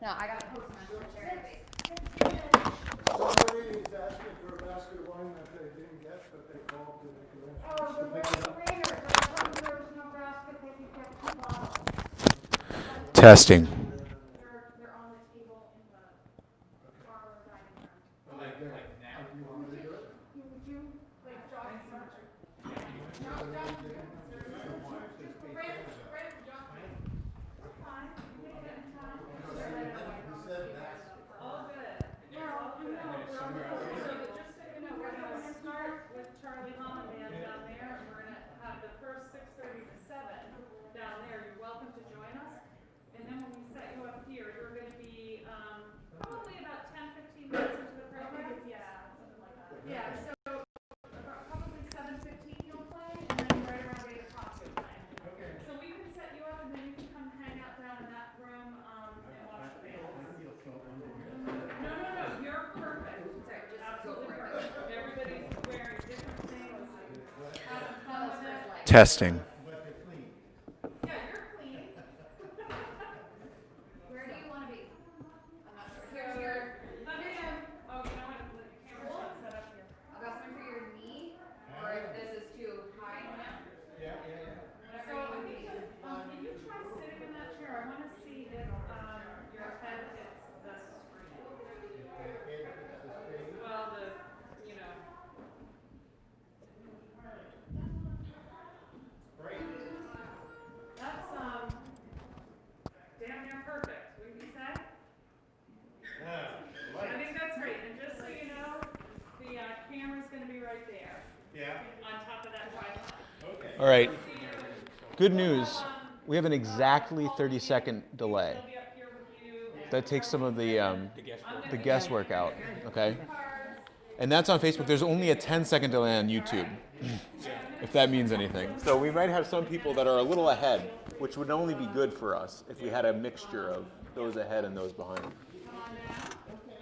No, I got a postmaster chair. Somebody is asking for a basket of wine that they didn't get, but they called to the convention. Oh, the waiters, I told them there was no basket, they could get 2 bottles. Testing. They're on the table in the parlor dining room. Like now? Do you want me to do it? Would you, like, Josh? Testing. Yeah, you're clean. Where do you want to be? I'm not sure. Here. Oh, you know what? The camera's not set up here. I'll got something for your knee, or if this is too high now. Yeah. So I think, can you try sitting in that chair? I want to see if your head hits the screen. Well, you know. That's damn near perfect, wouldn't you say? I think that's great. And just so you know, the camera's going to be right there. Yeah. On top of that tripod. Okay. All right. Good news. We have an exactly 30-second delay. That takes some of the guesswork out. Okay. And that's on Facebook. There's only a 10-second delay on YouTube, if that means anything. So we might have some people that are a little ahead, which would only be good for us if we had a mixture of those ahead and those behind.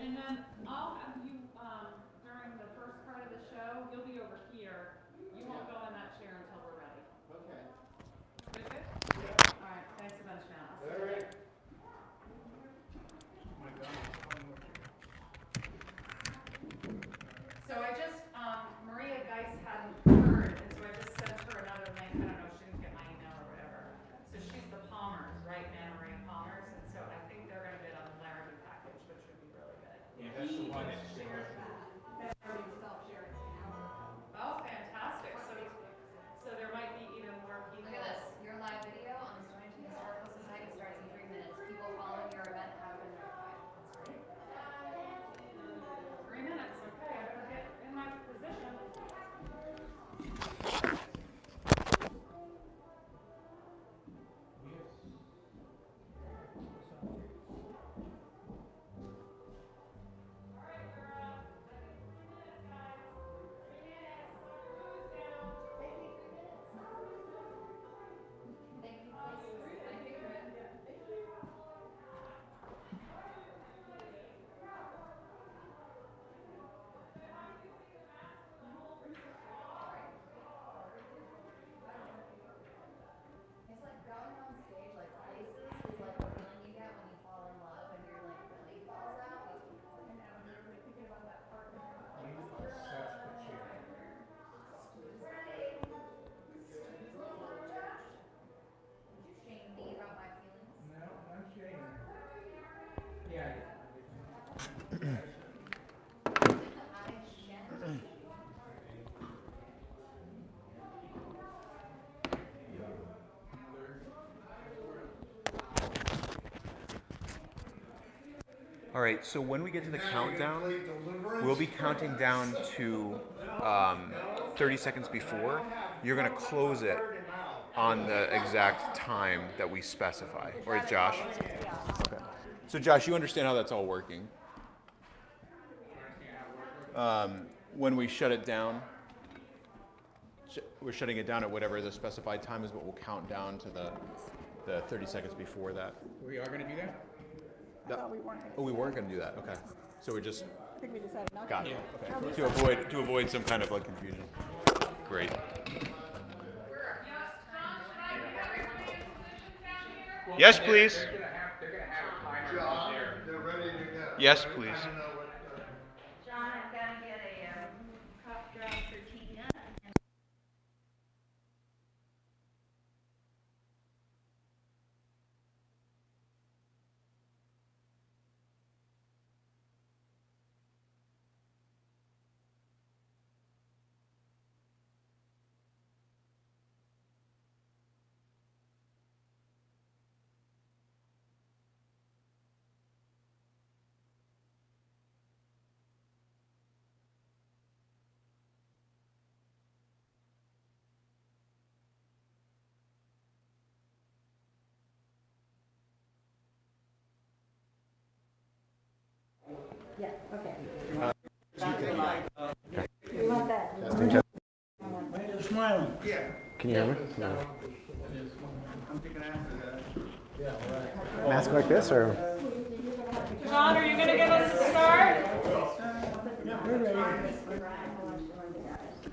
And then I'll have you, during the first part of the show, you'll be over here. You won't go in that chair until we're ready. Okay. Good? All right, thanks a bunch now. All right. So I just, Maria Geis hadn't heard, and so I just sent her another link. I don't know, she didn't get my email or whatever. So she's the Palmers, right? Anna Maria Palmers, and so I think they're going to bid on the Larrabee package, which would be really good. Yeah, that's the one that's Oh, fantastic. So there might be even more people. Look at this. Your live video on the Stonington Historical Society starts in 3 minutes. People following your event have been notified. That's great. 3 minutes. Okay, I better get in my position. It's like going on stage, like places, is like the feeling you get when you fall in love and your like belly falls out. That's what it's like. I know, you're really thinking about that part. Would you shame me about my feelings? No, I'm shaming. Yeah. I shan't. All right, so when we get to the countdown, we'll be counting down to 30 seconds before. You're going to close it on the exact time that we specify. Or Josh? Okay. So Josh, you understand how that's all working? When we shut it down, we're shutting it down at whatever the specified time is, but we'll count down to the 30 seconds before that. We are going to do that? We weren't. Oh, we weren't going to do that. Okay. So we just I think we decided not got to. it. Okay. To avoid some kind of like confusion. Great. Well, Yes, please. They're gonna have a timer right there. They're ready to go. Yes, please. I don't know what, John, I'm gonna get a cough drop for Tina. Yeah, okay. We want that. Why are you smiling? Yeah. Can you hear me? I'm thinking after that. Yeah, right. Mask like this or? John, are you gonna give us a start?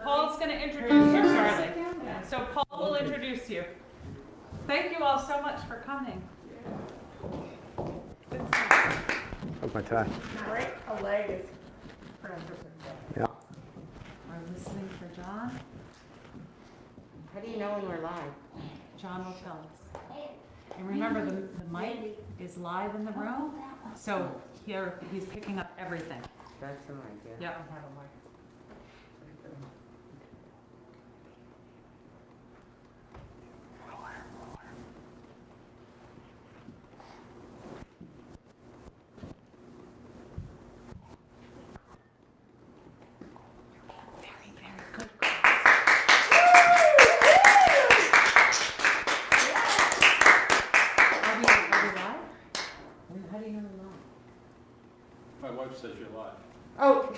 Paul's gonna introduce you, Charlie. So Paul will introduce you. Thank you all so much for coming. How's my tie? Break a leg is Yeah. We're listening for John. How do you know when we're live? John will tell us. And remember, the mic is live in the room, so here he's picking up everything. That's the mic, yeah. Yeah. I have a mic. Very, very good. Are we live? How do you know we're live? My wife says you're live. Oh,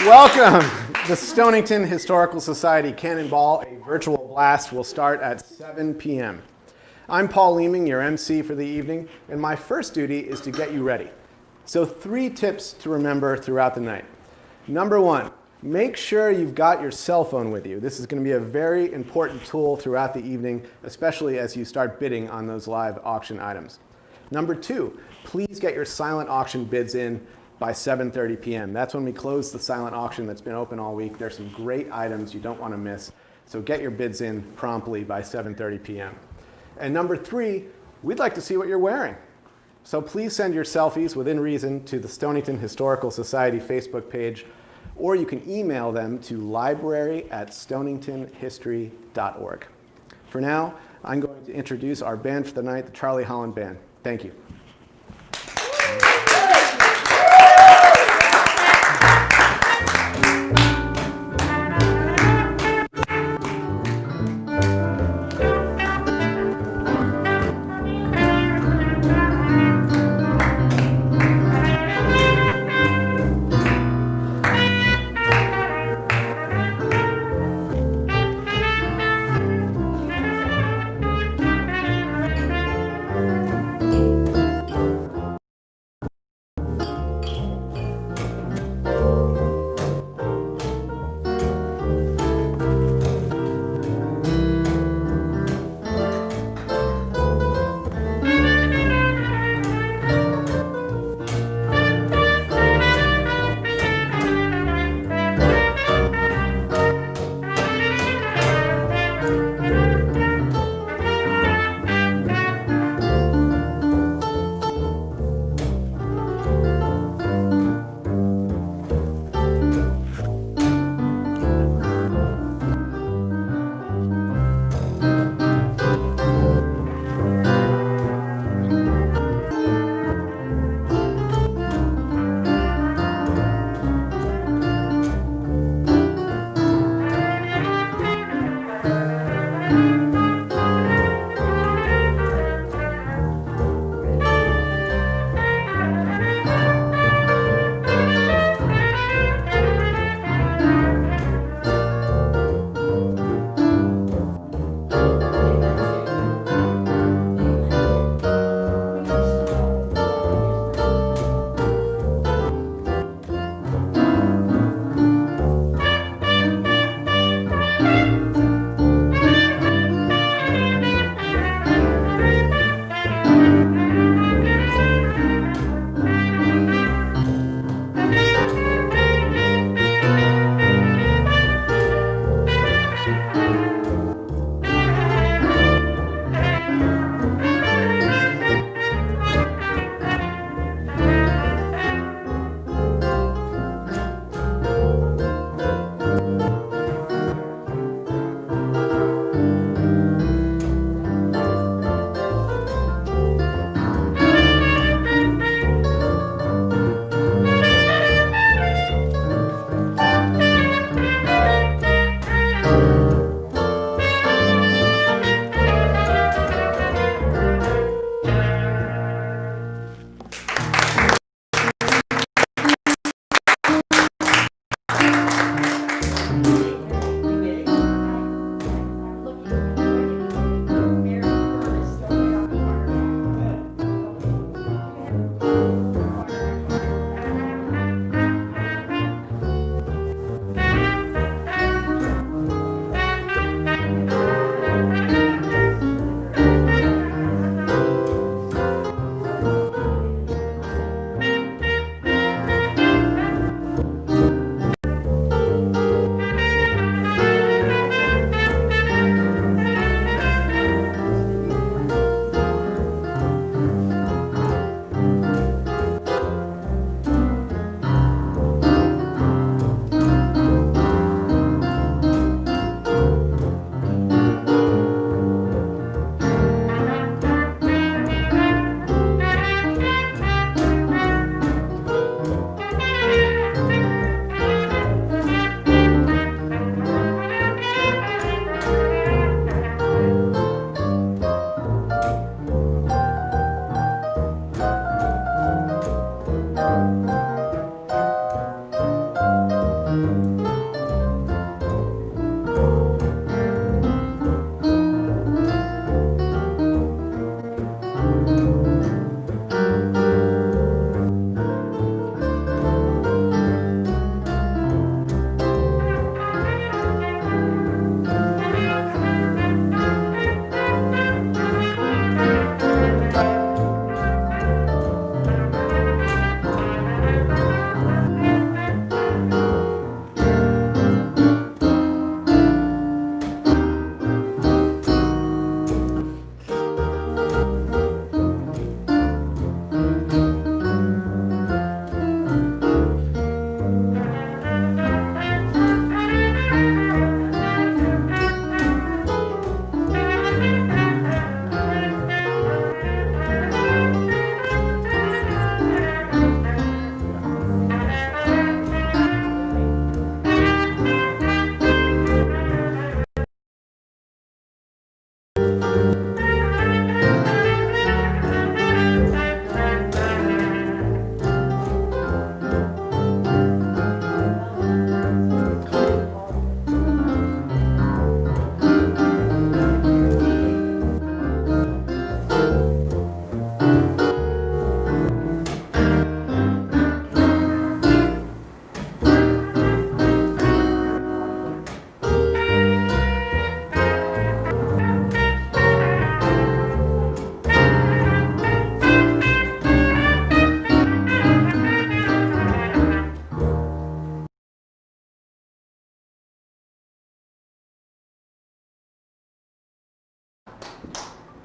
Welcome! The Stonington Historical Society Cannonball, a virtual blast, will start at 7 p.m. I'm Paul Leeming, your MC for the evening, and my first duty is to get you ready. So 3 tips to remember throughout the night. Number 1, make sure you've got your cell phone with you. This is going to be a very important tool throughout the evening, especially as you start bidding on those live auction items. Number 2, please get your silent auction bids in by 7:30 p.m. That's when we close the silent auction that's been open all week. There's some great items you don't want to miss, so get your bids in promptly by 7:30 p.m. And number 3, we'd like to see what you're wearing. So please send your selfies within reason to the Stonington Historical Society Facebook page, or you can email them to library@stoningtonhistory.org. For now, I'm going to introduce our band for the night, the Charlie Holland Band. Thank you.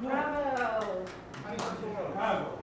Bravo. Bravo.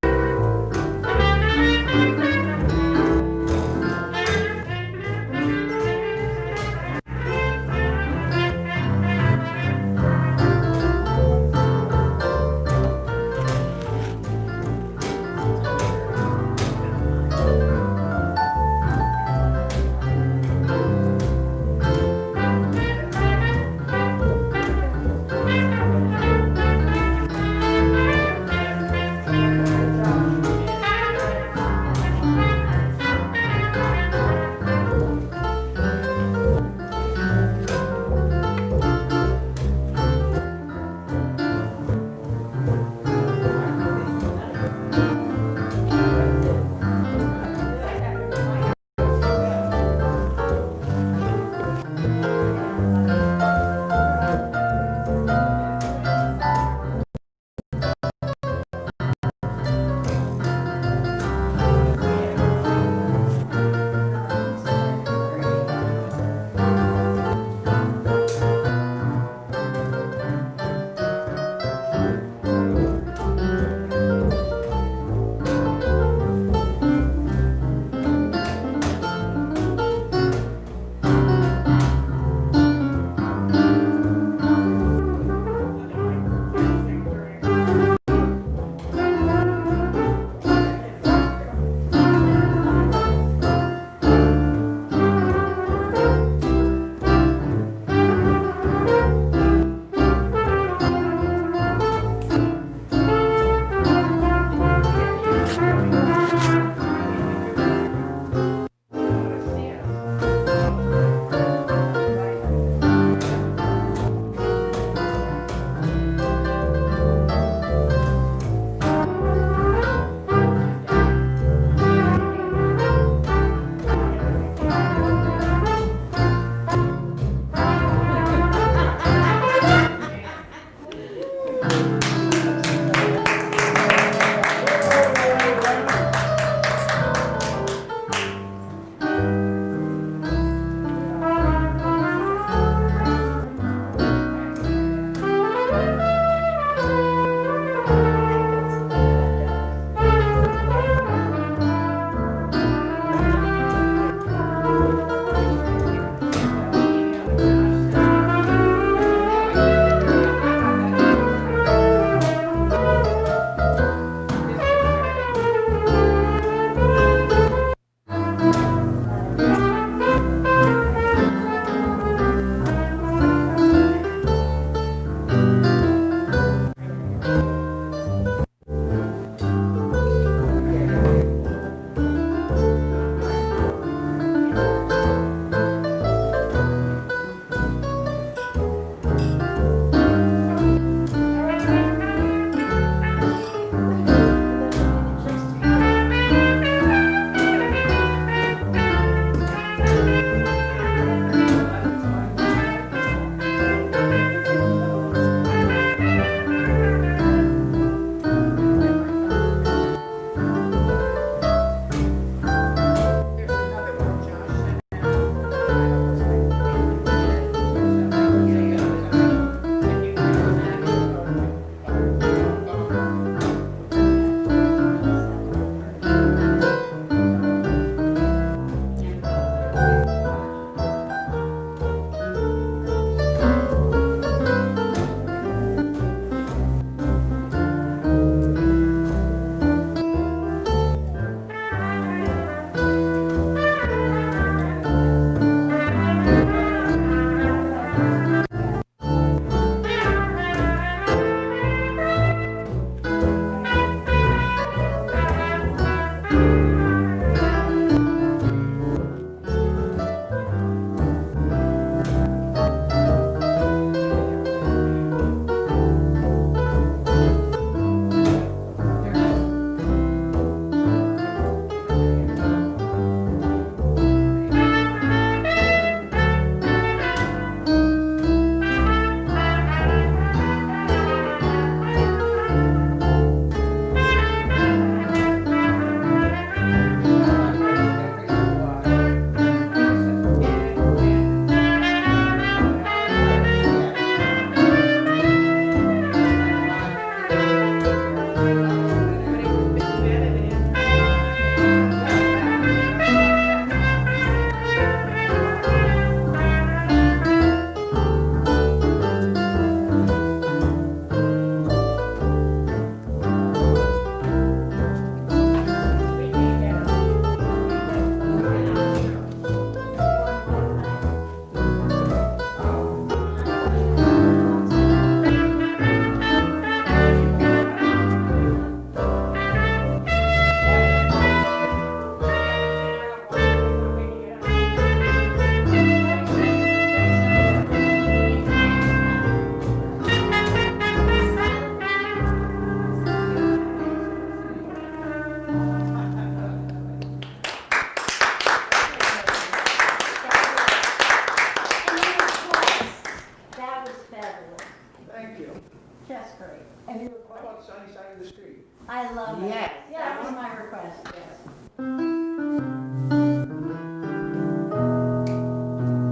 any How request? about sunny side of the street? I love it. Yes. Yeah, that was my request, yes.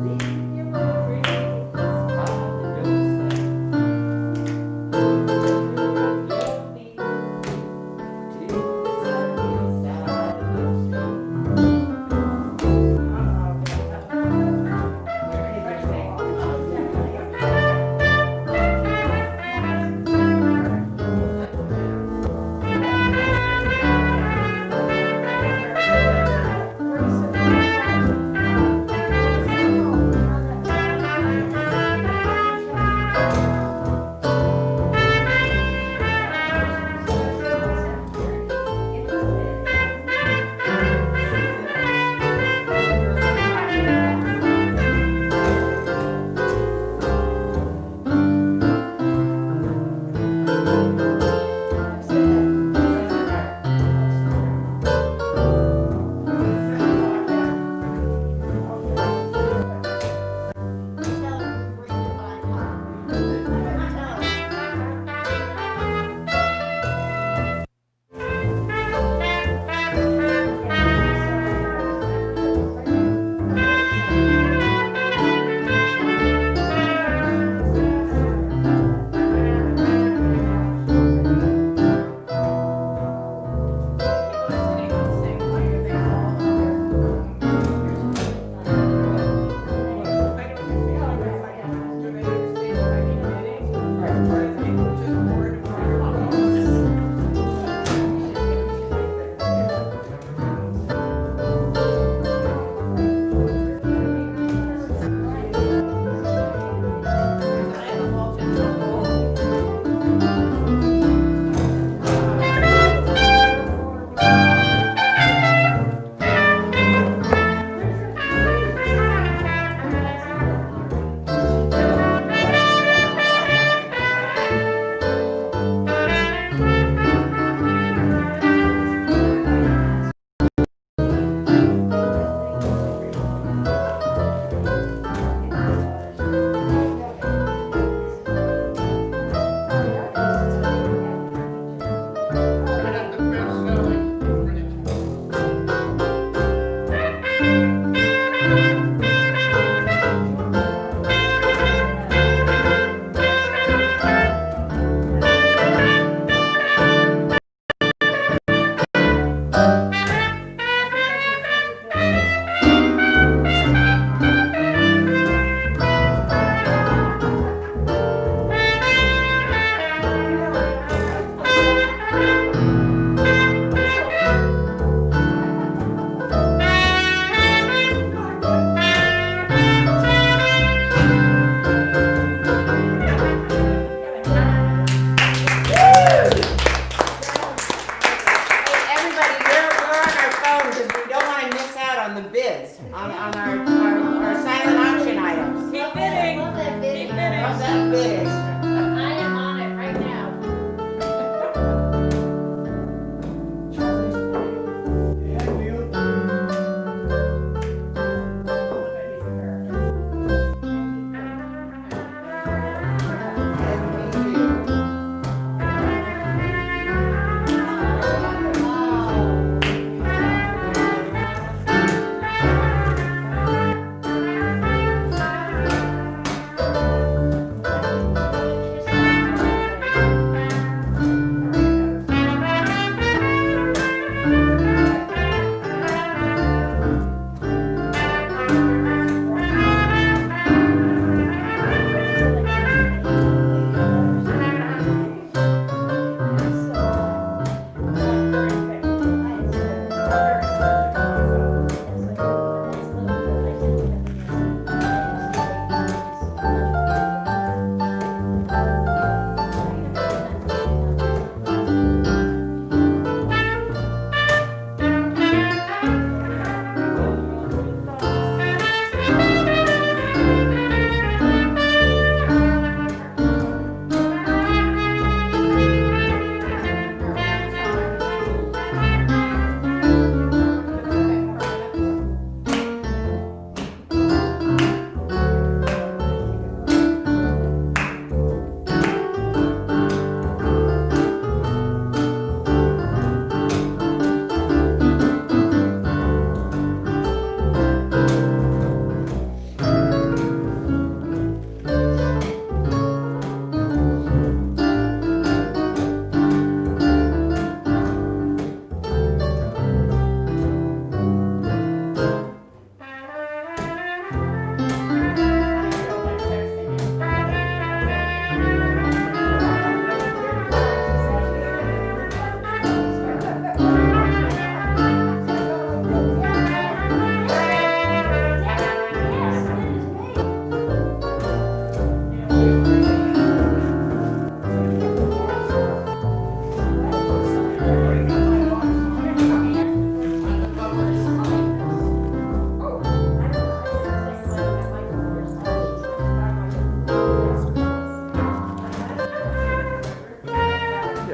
Leave your pretty on the doorstep. You'll be to the sunny side of the street.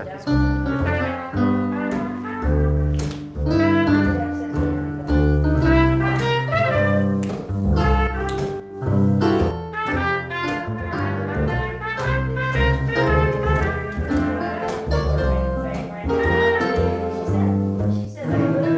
Yeah. That's fine. She said,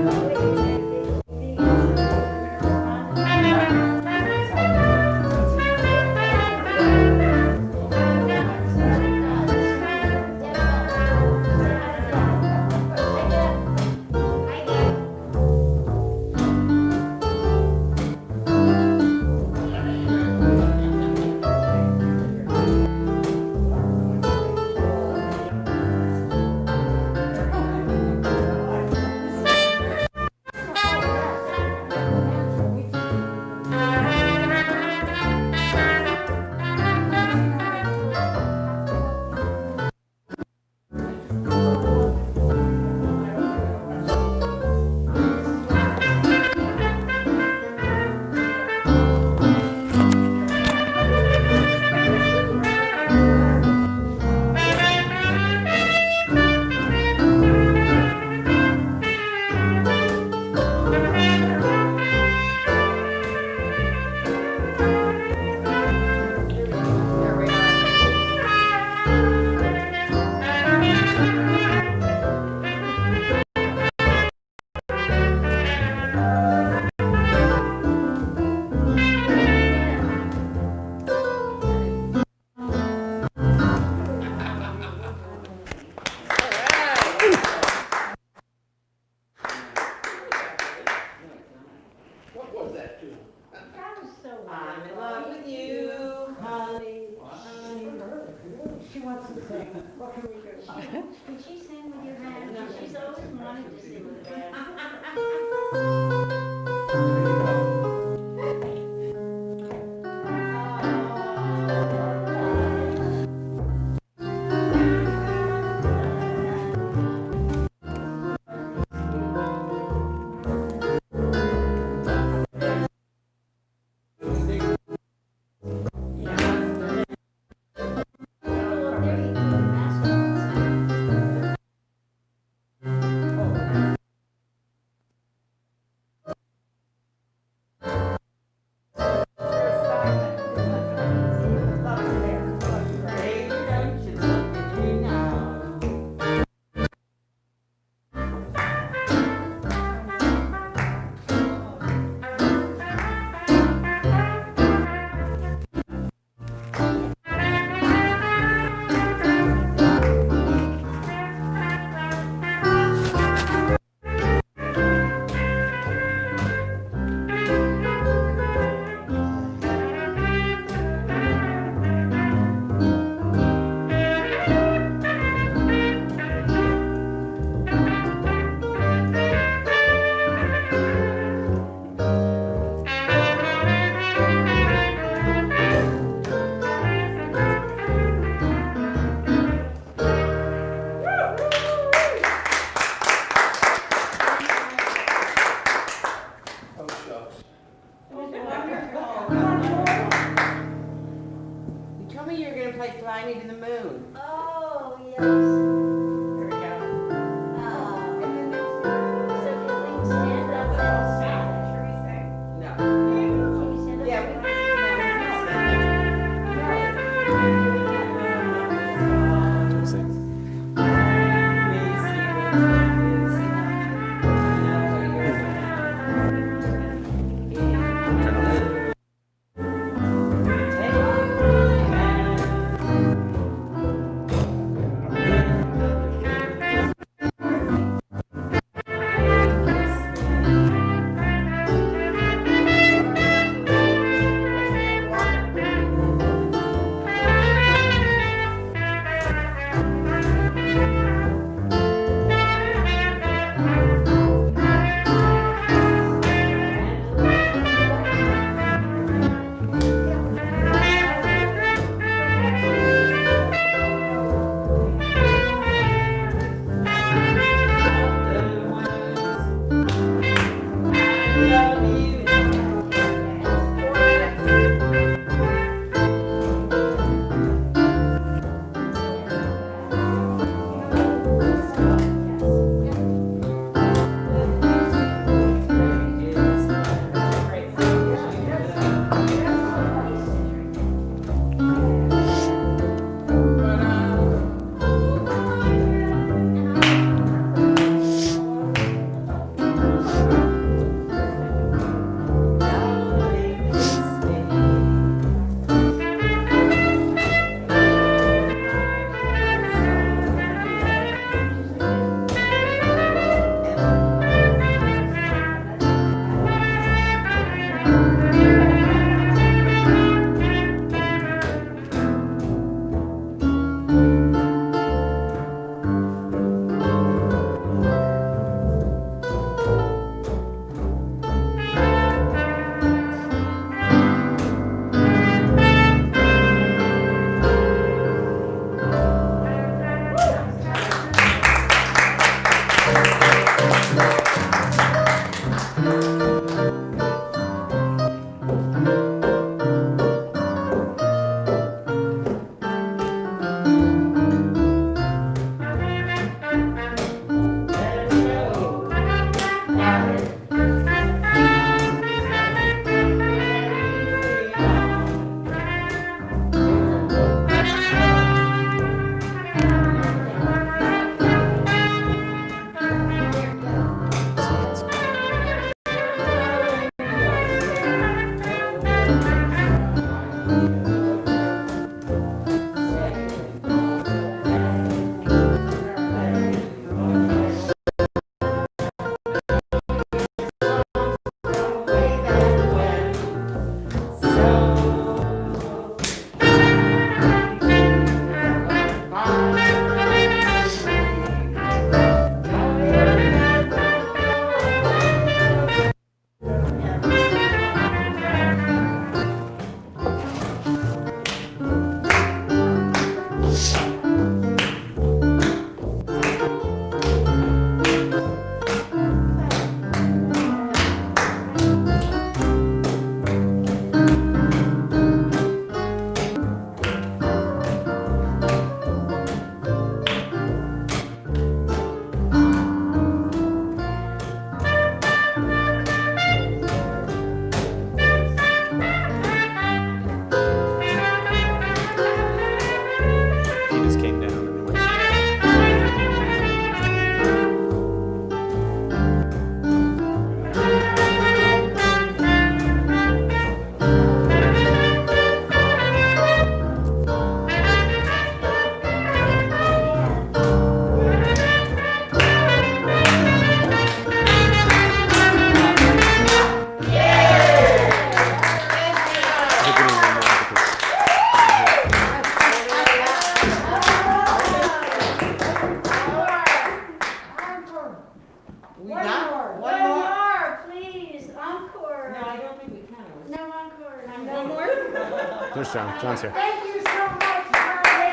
Where's John? John's here. Thank you so much, Charlie.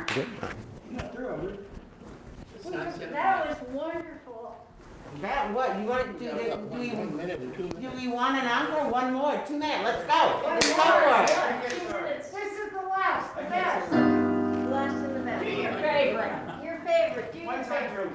Good. That was wonderful. That what, you want to do, do we want an encore? One more, 2 minutes, let's go. Let's go for it. 2 minutes. This is the last, the best. The last and the best. Do your favorite. Your favorite. Do your favorite.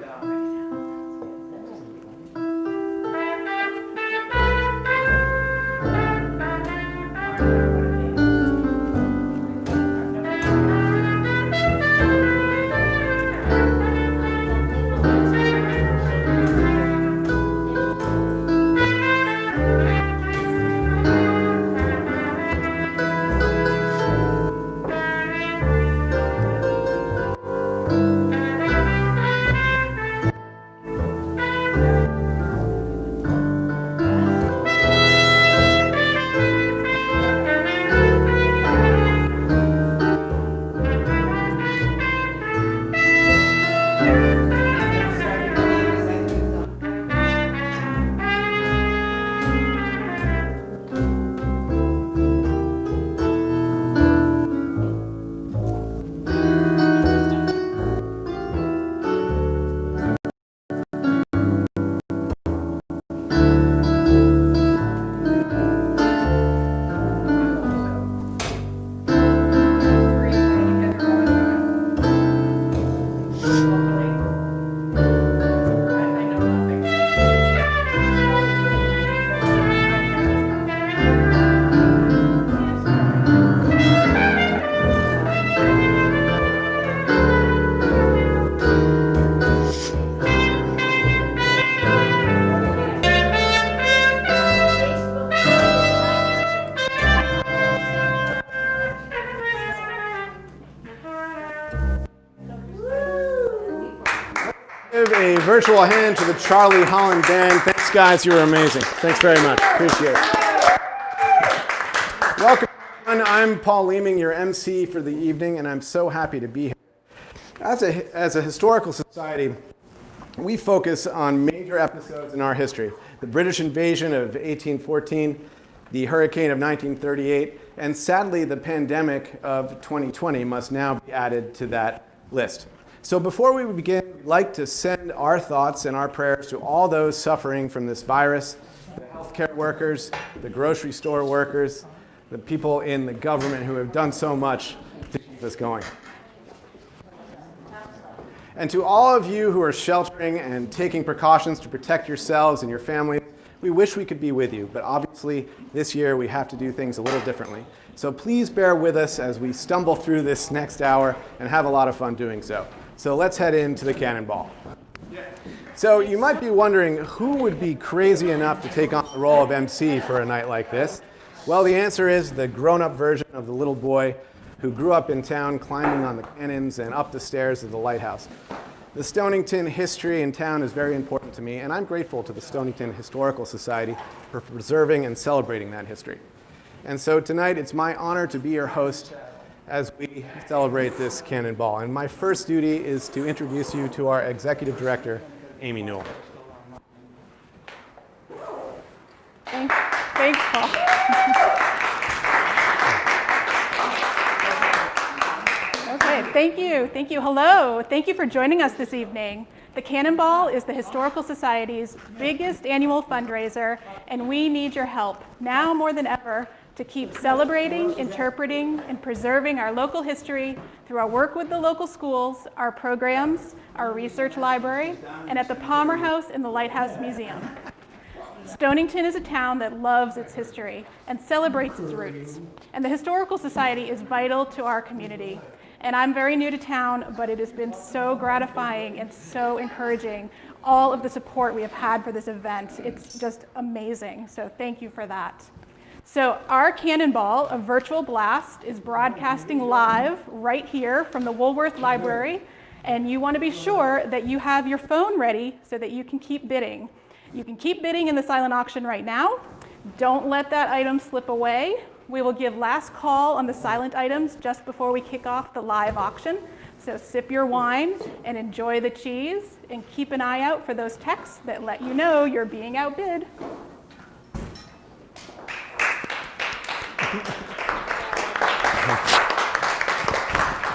Give a virtual hand to the Charlie Holland Band. Thanks, guys. You were amazing. Thanks very much. Appreciate it. Welcome, everyone. I'm Paul Leeming, your MC for the evening, and I'm so happy to be here. As a historical society, we focus on major episodes in our history. The British invasion of 1814, the hurricane of 1938, and sadly, the pandemic of 2020 must now be added to that list. So before we begin, we'd like to send our thoughts and our prayers to all those suffering from this virus, the healthcare workers, the grocery store workers, the people in the government who have done so much to keep us going. And to all of you who are sheltering and taking precautions to protect yourselves and your families, we wish we could be with you, but obviously this year we have to do things a little differently. So please bear with us as we stumble through this next hour and have a lot of fun doing so. So let's head into the cannonball. So you might be wondering who would be crazy enough to take on the role of MC for a night like this? Well, the answer is the grown-up version of the little boy who grew up in town climbing on the cannons and up the stairs of the lighthouse. The Stonington history in town is very important to me, and I'm grateful to the Stonington Historical Society for preserving and celebrating that history. And so tonight, it's my honor to be your host as we celebrate this cannonball. And my first duty is to introduce you to our Executive Director, Amy Newell. Thanks, Paul. Okay, thank you. Hello, thank you for joining us this evening. The Cannonball is the Historical Society's biggest annual fundraiser, and we need your help now more than ever to keep celebrating, interpreting, and preserving our local history through our work with the local schools, our programs, our research library, and at the Palmer House and the Lighthouse Museum. Stonington is a town that loves its history and celebrates its roots, and the Historical Society is vital to our community. And I'm very new to town, but it has been so gratifying and so encouraging, all of the support we have had for this event. It's just amazing, so thank you for that. So our Cannonball, a virtual blast, is broadcasting live right here from the Woolworth Library, and you want to be sure that you have your phone ready so that you can keep bidding. You can keep bidding in the silent auction right now. Don't let that item slip away. We will give last call on the silent items just before we kick off the live auction. So sip your wine and enjoy the cheese, and keep an eye out for those texts that let you know you're being outbid.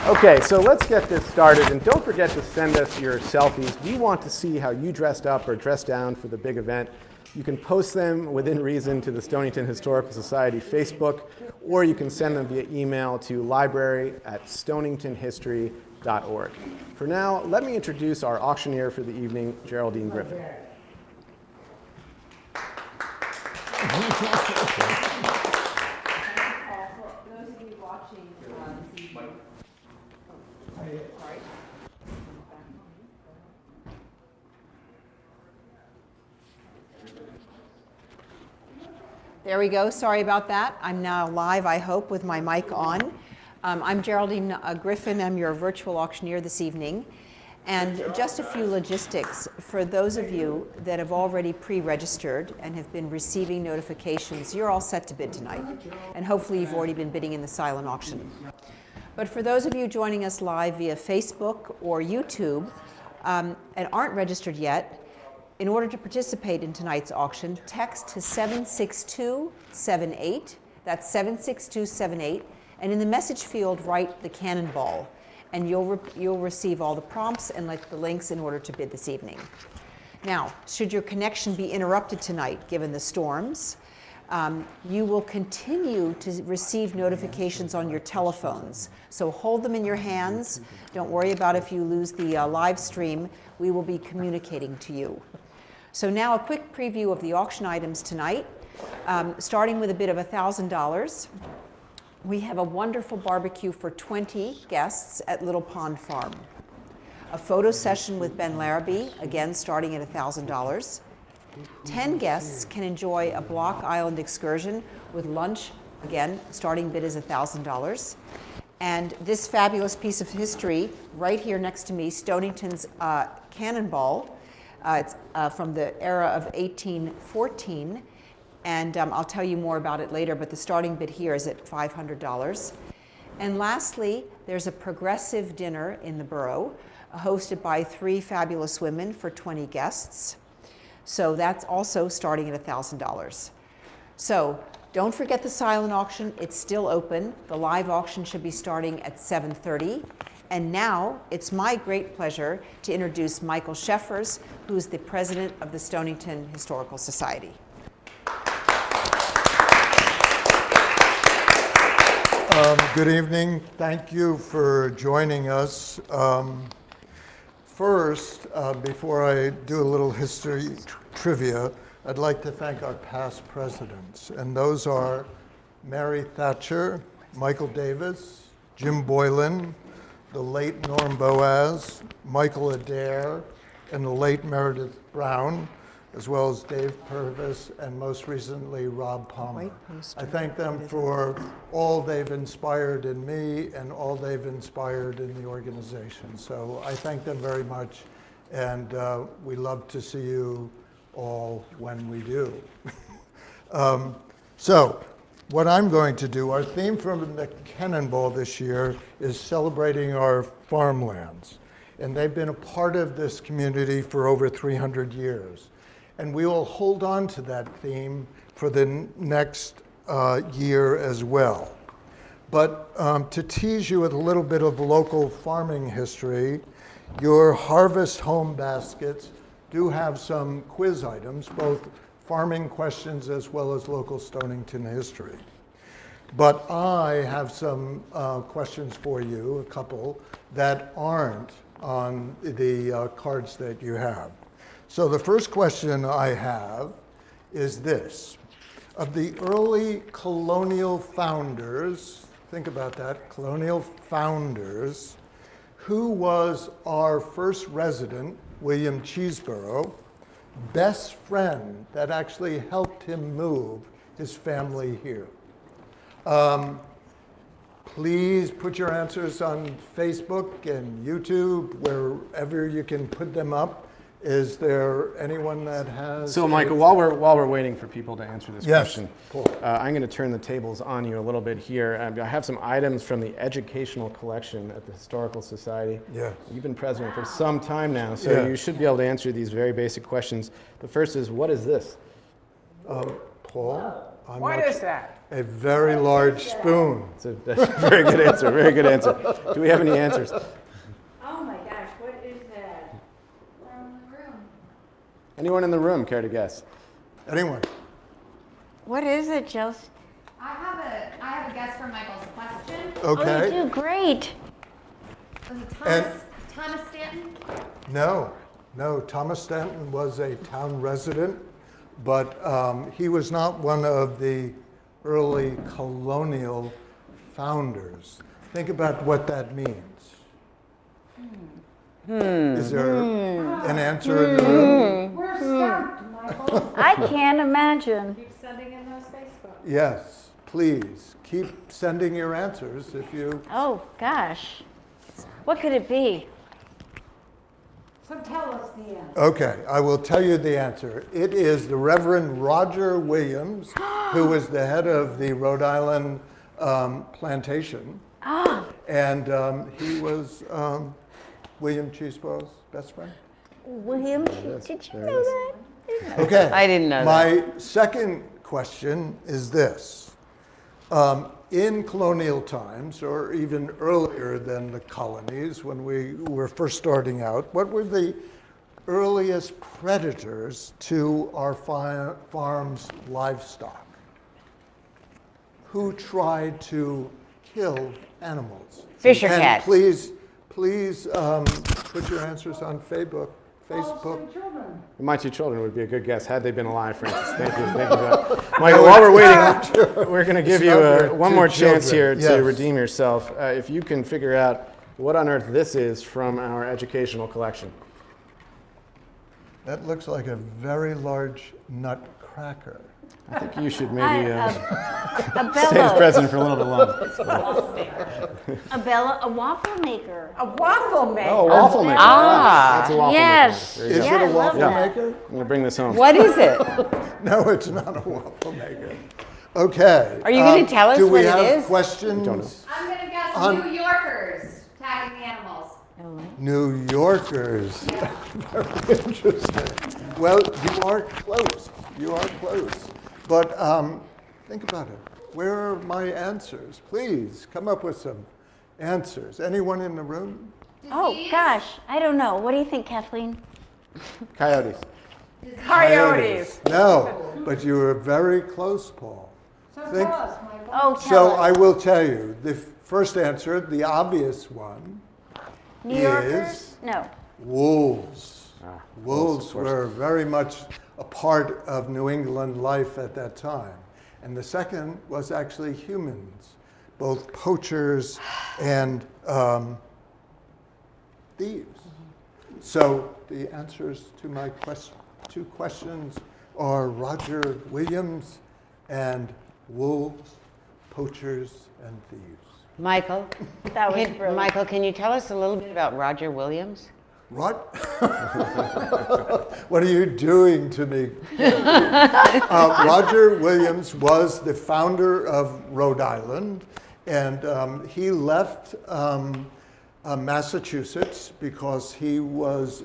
Okay, so let's get this started, and don't forget to send us your selfies. We want to see how you dressed up or dressed down for the big event. You can post them within reason to the Stonington Historical Society Facebook, or you can send them via email to library@stoningtonhistory.org. For now, let me introduce our auctioneer for the evening, Geraldine Griffin. There we go. Sorry about that. I'm now live, I hope, with my mic on. I'm Geraldine Griffin. I'm your virtual auctioneer this evening. And just a few logistics for those of you that have already pre-registered and have been receiving notifications. You're all set to bid tonight. And hopefully you've already been bidding in the silent auction. But for those of you joining us live via Facebook or YouTube and aren't registered yet, in order to participate in tonight's auction, text to 76278. That's 76278. And in the message field, write the Cannonball. And you'll receive all the prompts and the links in order to bid this evening. Now, should your connection be interrupted tonight, given the storms, you will continue to receive notifications on your telephones. So hold them in your hands. Don't worry about if you lose the live stream. We will be communicating to you. So now a quick preview of the auction items tonight, starting with a bid of $1,000. We have a wonderful barbecue for 20 guests at Little Pond Farm. A photo session with Ben Larrabee, again starting at $1,000. 10 guests can enjoy a Block Island excursion with lunch, again, starting bid is $1,000. And this fabulous piece of history right here next to me, Stonington's Cannonball. It's from the era of 1814, and I'll tell you more about it later, but the starting bid here is at $500. And lastly, there's a progressive dinner in the borough, hosted by 3 fabulous women for 20 guests. So that's also starting at $1,000. So don't forget the silent auction, it's still open. The live auction should be starting at 7:30. And now it's my great pleasure to introduce Michael Sheffers, who's the president of the Stonington Historical Society. Good evening. Thank you for joining us. First, before I do a little history trivia, I'd like to thank our past presidents. And those are Mary Thatcher, Michael Davis, Jim Boylan, the late Norm Boaz, Michael Adair, and the late Meredith Brown, as well as Dave Purvis, and most recently, Rob Palmer. I thank them for all they've inspired in me and all they've inspired in the organization. So I thank them very much, and we love to see you all when we do. So what I'm going to do, our theme from the Cannonball this year is celebrating our farmlands. And they've been a part of this community for over 300 years. And we will hold on to that theme for the next year as well. But to tease you with a little bit of local farming history, your Harvest Home baskets do have some quiz items, both farming questions as well as local Stonington history. But I have some questions for you, a couple, that aren't on the cards that you have. So the first question I have is this. Of the early colonial founders, think about that, colonial founders, who was our first resident, William Cheeseborough, best friend that actually helped him move his family here? Please put your answers on Facebook and YouTube, wherever you can put them up. Is there anyone that has? So, Michael, while we're waiting for people to answer this question, cool. I'm going to turn the tables on you a little bit here. I have some items from the educational collection at the Historical Society. Yeah. You've been president for some time now, so you should be able to answer these very basic questions. The first is, what is this? Paul? What is that? A very large spoon. That's a very good answer. Very good answer. Do we have any answers? Oh my gosh, what is that? Room. Anyone in the room care to guess? Anyone? What is it, Chelsea? I have a guess for Michael's question. Okay. Oh, you do great. Was it And- Thomas Stanton? No, Thomas Stanton was a town resident, but he was not one of the early colonial founders. Think about what that means. Is there an answer in the room? We're stumped, Michael. I can't imagine. Keep sending in those Facebook. Yes, please, keep sending your answers if you... Oh, gosh. What could it be? So tell us the answer. Okay, I will tell you the answer. It is the Reverend Roger Williams, who was the head of the Rhode Island plantation. And he was William Cheeseborough's best friend. William, did you know that? Okay. I didn't know My second question is this. In colonial times, or even earlier than the colonies, when we were first starting out, what were the earliest predators to our farm's livestock? Who tried to kill animals? Fisher And cats. please put your answers on Facebook. My two children would be a good guess had they been alive, Francis. Thank you. Thank you for that. Michael, while we're waiting, we're going to give you one more chance here to redeem yourself. If you can figure out what on earth this is from our educational collection. That looks like a very large nutcracker. I think you should maybe A stay as bellow. president for a little bit longer. A waffle maker. A waffle maker. Oh, a waffle maker. Ah, That's a waffle yes. maker. There you Is go. it a I love waffle that. maker? I'm going to bring this home. what is it? No, it's not a waffle maker. Okay. Are you going to tell us do we what it have is? questions? don't know. I'm gonna guess On- New Yorkers tagging the animals. New Yorkers. Very interesting. Well, you are close. You are close. But think about it. Where are my answers? Please come up with some answers. Anyone in the room? Oh, gosh. I don't know. What do you think, Kathleen? Coyotes. Coyotes. No, but you were very close, Paul. So Think- tell us, Michael. Oh, So tell I us. will tell you, the first answer, the obvious one, New Yorkers? is No. wolves. Wolves of course. were very much a part of New England life at that time. And the second was actually humans, both poachers and thieves. So the answers to my two questions are Roger Williams and wolves, poachers, and thieves. Michael, That was brilliant. Michael, can you tell us a little bit about Roger Williams? What? What are you doing to me? Roger Williams was the founder of Rhode Island, and he left Massachusetts because he was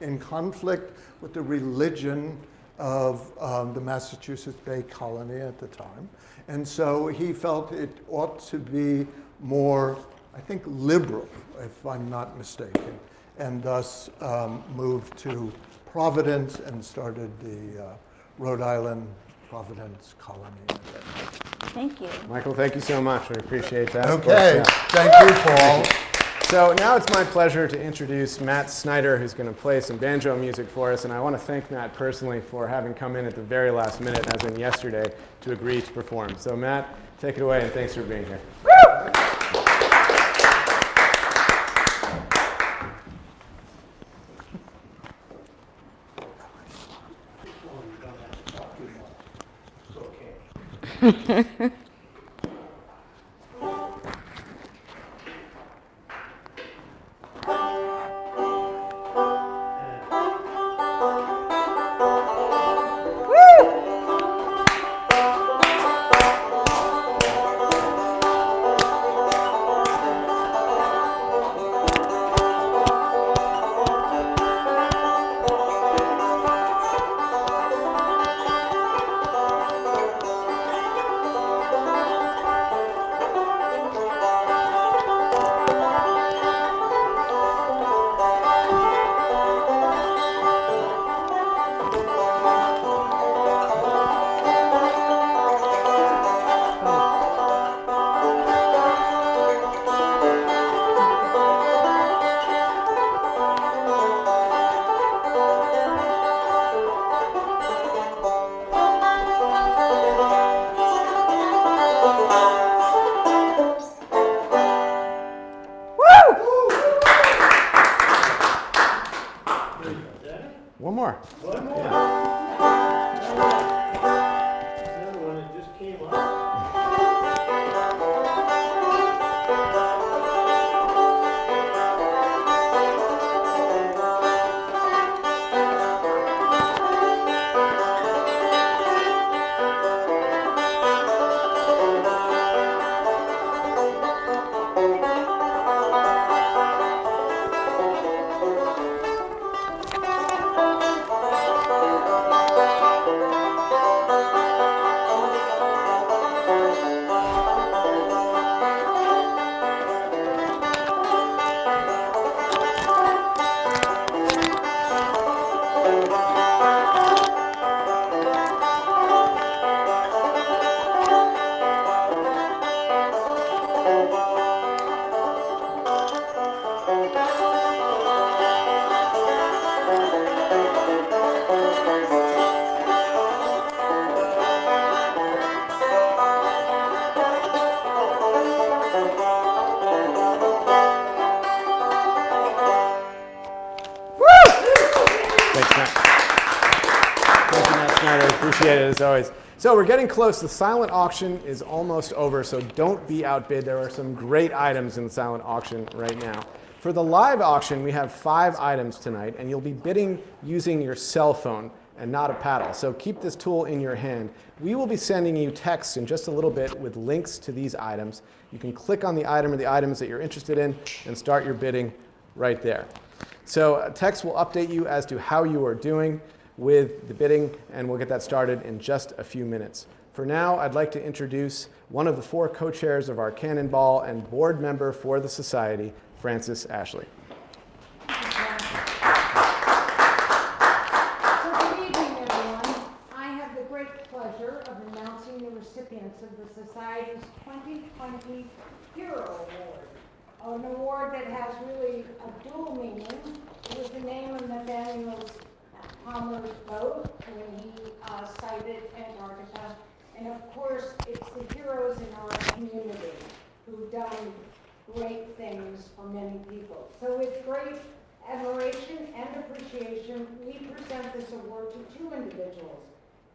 in conflict with the religion of the Massachusetts Bay Colony at the time. And so he felt it ought to be more, I think, liberal, if I'm not mistaken, and thus moved to Providence and started the Rhode Island Providence Colony. Thank you. Michael, thank you so much. We appreciate that. Okay, Of course, thank you, Paul. So now it's my pleasure to introduce Matt Snyder, who's going to play some banjo music for us. And I want to thank Matt personally for having come in at the very last minute, as in yesterday, to agree to perform. So Matt, take it away, and thanks for being here. One more. One more. Yeah. Another one that just came up. Thanks, Matt. Thank you, Matt Snyder. Appreciate it as always. So we're getting close. The silent auction is almost over, so don't be outbid. There are some great items in the silent auction right now. For the live auction, we have 5 items tonight, and you'll be bidding using your cell phone and not a paddle. So keep this tool in your hand. We will be sending you texts in just a little bit with links to these items. You can click on the item or the items that you're interested in and start your bidding right there. So text will update you as to how you are doing with the bidding, and we'll get that started in just a few minutes. For now, I'd like to introduce one of the 4 co-chairs of our Cannonball and board member for the Society, Frances Ashley. So good evening, everyone. I have the great pleasure of announcing the recipients of the Society's 2020 Hero Award, an award that has really a dual meaning. It was the name of Nathaniel Palmer's boat when he sighted Antarctica, and of course, it's the heroes in our community who've done great things for many people. So with great admiration and appreciation, we present this award to 2 individuals,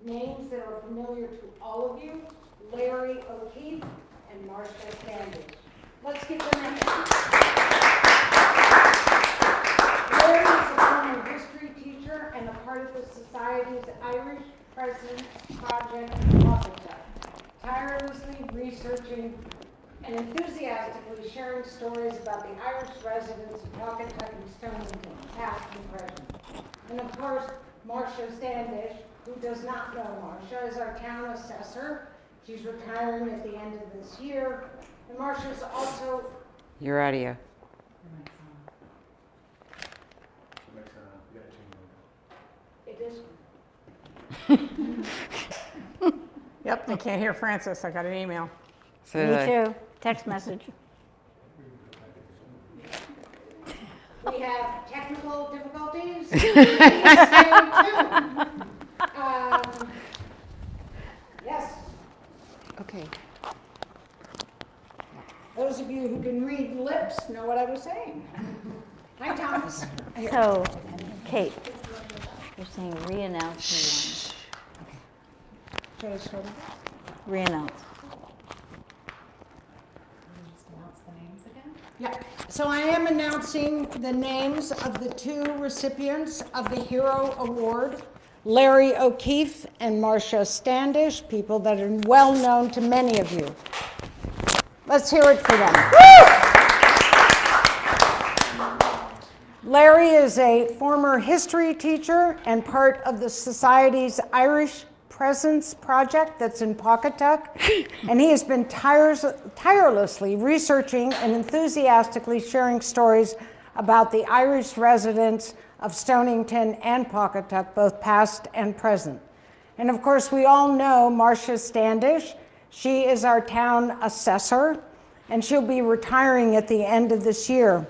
names that are familiar to all of you, Larry O'Keefe and Marcia Standish. Let's give them a hand. Larry is a former history teacher and a part of the Society's Irish Presence Project in Pawcatuck, tirelessly researching and enthusiastically sharing stories about the Irish residents of Pawcatuck and Stonington, past and present. And of course, Marcia Standish, who does not know Marcia, is our town assessor. She's retiring at the end of this year. And Marcia's also... Your audio. It is... Yep, I can't hear Francis. I got an email. So Me too. Text message. We have technical difficulties. Please stay tuned. Yes. Okay. Those of you who can read lips know what I was saying. Hi, Thomas. So, Kate, you're saying re-announce Should I start? Re-announce. Yeah, so I am announcing the names of the 2 recipients of the Hero Award, Larry O'Keefe and Marcia Standish, people that are well known to many of you. Let's hear it for them. Larry is a former history teacher and part of the Society's Irish Presence Project that's in Pawcatuck, and he has been tirelessly researching and enthusiastically sharing stories about the Irish residents of Stonington and Pawcatuck, both past and present. And of course, we all know Marcia Standish. She is our town assessor, and she'll be retiring at the end of this year.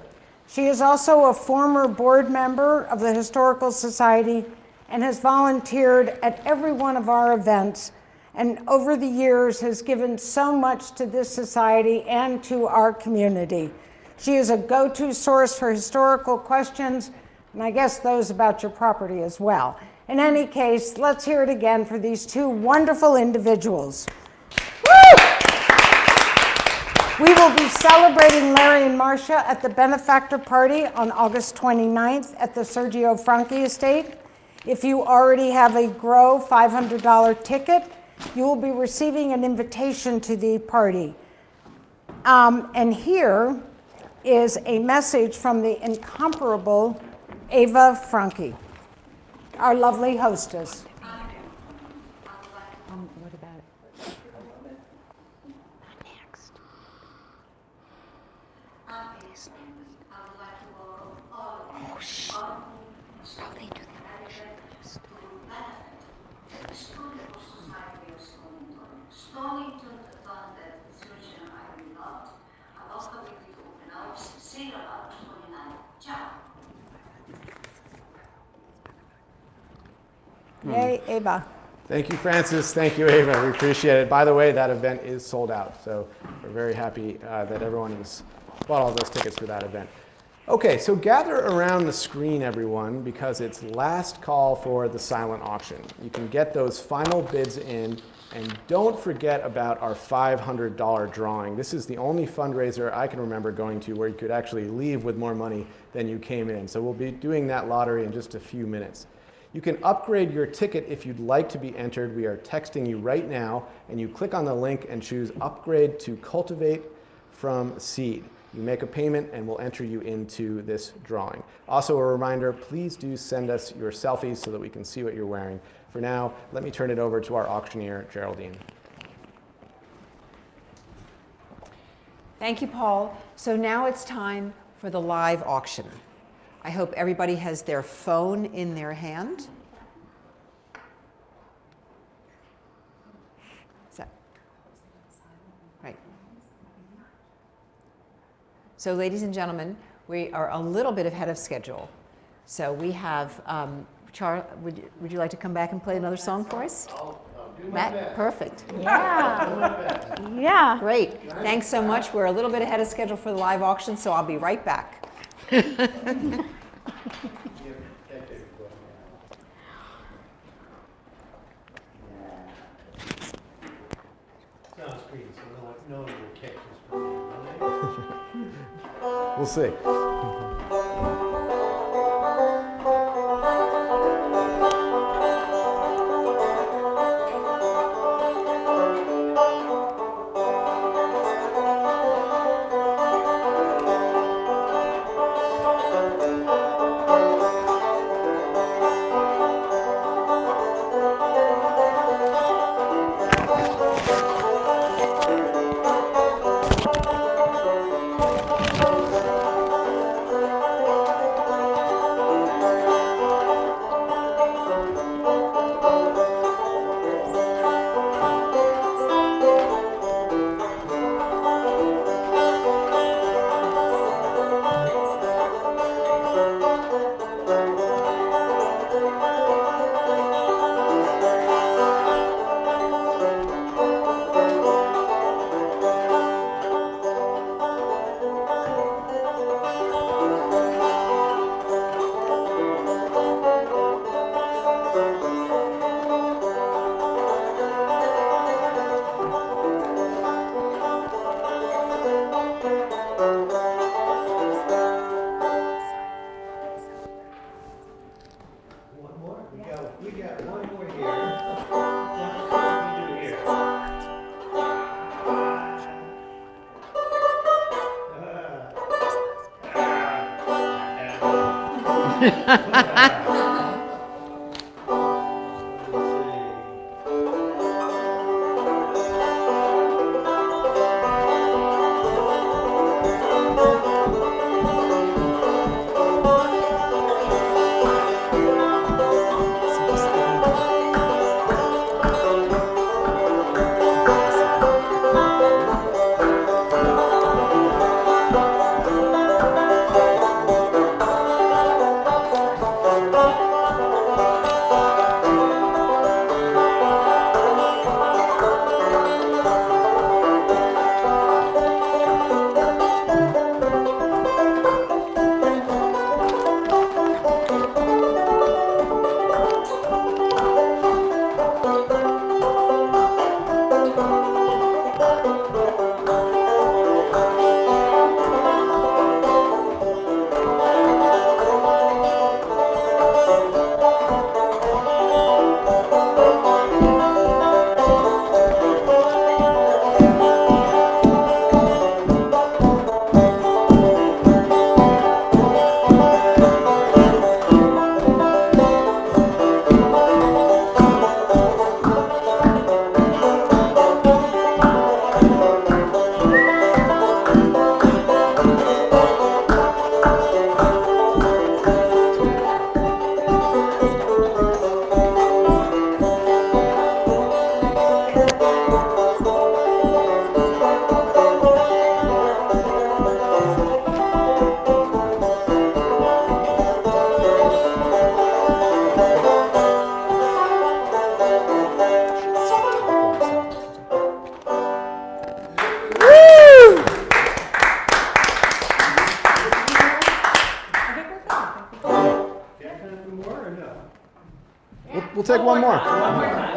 She is also a former board member of the Historical Society and has volunteered at every one of our events, and over the years has given so much to this society and to our community. She is a go-to source for historical questions, And I guess those about your property as well. In any case, let's hear it again for these two wonderful individuals. Woo! We will be celebrating Larry and Marcia at the benefactor party on August 29th at the Sergio Franchi estate. If you already have a Grow $500 ticket, you will be receiving an invitation to the party. And here is a message from the incomparable Eva Franchi, our lovely hostess. What about it? Next. Oh, shh. Slowly do the Yay, Eva. Thank you, Francis. Thank you, Ava. We appreciate it. By the way, that event is sold out, so we're very happy that everyone has bought all those tickets for that event. Okay, so gather around the screen, everyone, because it's last call for the silent auction. You can get those final bids in, and don't forget about our $500 drawing. This is the only fundraiser I can remember going to where you could actually leave with more money than you came in. So we'll be doing that lottery in just a few minutes. You can upgrade your ticket if you'd like to be entered. We are texting you right now, and you click on the link and choose Upgrade to Cultivate from Seed. You make a payment, and we'll enter you into this drawing. Also, a reminder, please do send us your selfies so that we can see what you're wearing. For now, let me turn it over to our auctioneer, Geraldine. Thank you, Paul. So now it's time for the live auction. I hope everybody has their phone in their hand. Right. So ladies and gentlemen, we are a little bit ahead of schedule. So we have, Charles, would you like to come back and play another song for us? I'll do my Matt, best. perfect. Yeah. Yeah. Great. Thanks so much. We're a little bit ahead of schedule for the live auction, so I'll be right back. We'll see. We'll take one more. One more time.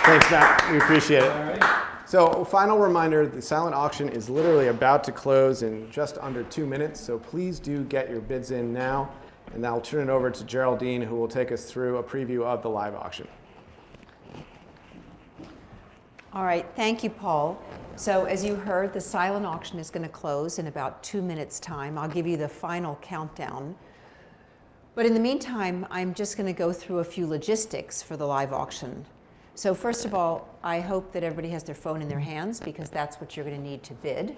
Thanks, Matt. We appreciate it. So, final reminder, the silent auction is literally about to close in just under 2 minutes, so please do get your bids in now, and I'll turn it over to Geraldine, who will take us through a preview of the live auction. All right, thank you, Paul. So as you heard, the silent auction is going to close in about 2 minutes' time. I'll give you the final countdown. But in the meantime, I'm just going to go through a few logistics for the live auction. So first of all, I hope that everybody has their phone in their hands, because that's what you're going to need to bid.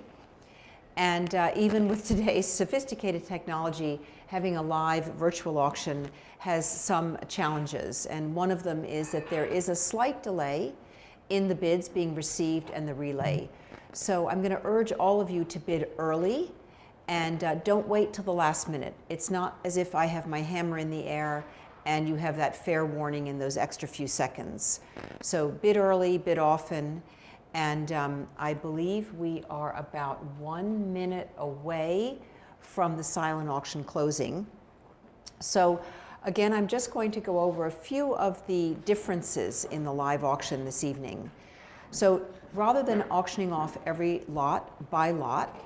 And even with today's sophisticated technology, having a live virtual auction has some challenges. And one of them is that there is a slight delay in the bids being received and the relay. So I'm going to urge all of you to bid early, and don't wait till the last minute. It's not as if I have my hammer in the air and you have that fair warning in those extra few seconds. So bid early, bid often, and I believe we are about 1 minute away from the silent auction closing. So again, I'm just going to go over a few of the differences in the live auction this evening. So rather than auctioning off every lot by lot,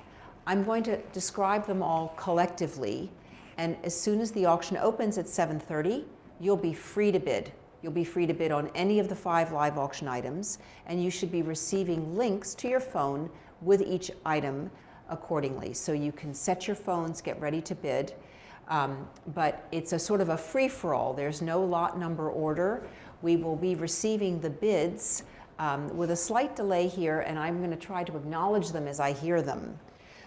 I'm going to describe them all collectively, and as soon as the auction opens at 7:30, you'll be free to bid. You'll be free to bid on any of the 5 live auction items, and you should be receiving links to your phone with each item accordingly. So you can set your phones, get ready to bid, but it's a sort of a free-for-all. There's no lot number order. We will be receiving the bids with a slight delay here, and I'm going to try to acknowledge them as I hear them.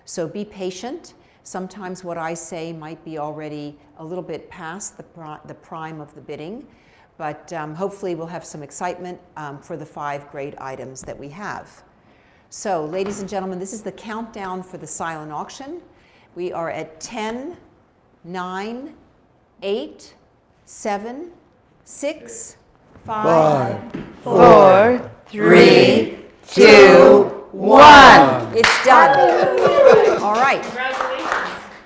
So be patient. Sometimes what I say might be already a little bit past the prime of the bidding, but hopefully we'll have some excitement for the 5 great items that we have. So, ladies and gentlemen, this is the countdown for the silent auction. We are at 10, 9, 8, 7, 6, 5, 4, 3, 2, 1. It's done. All right. Congratulations.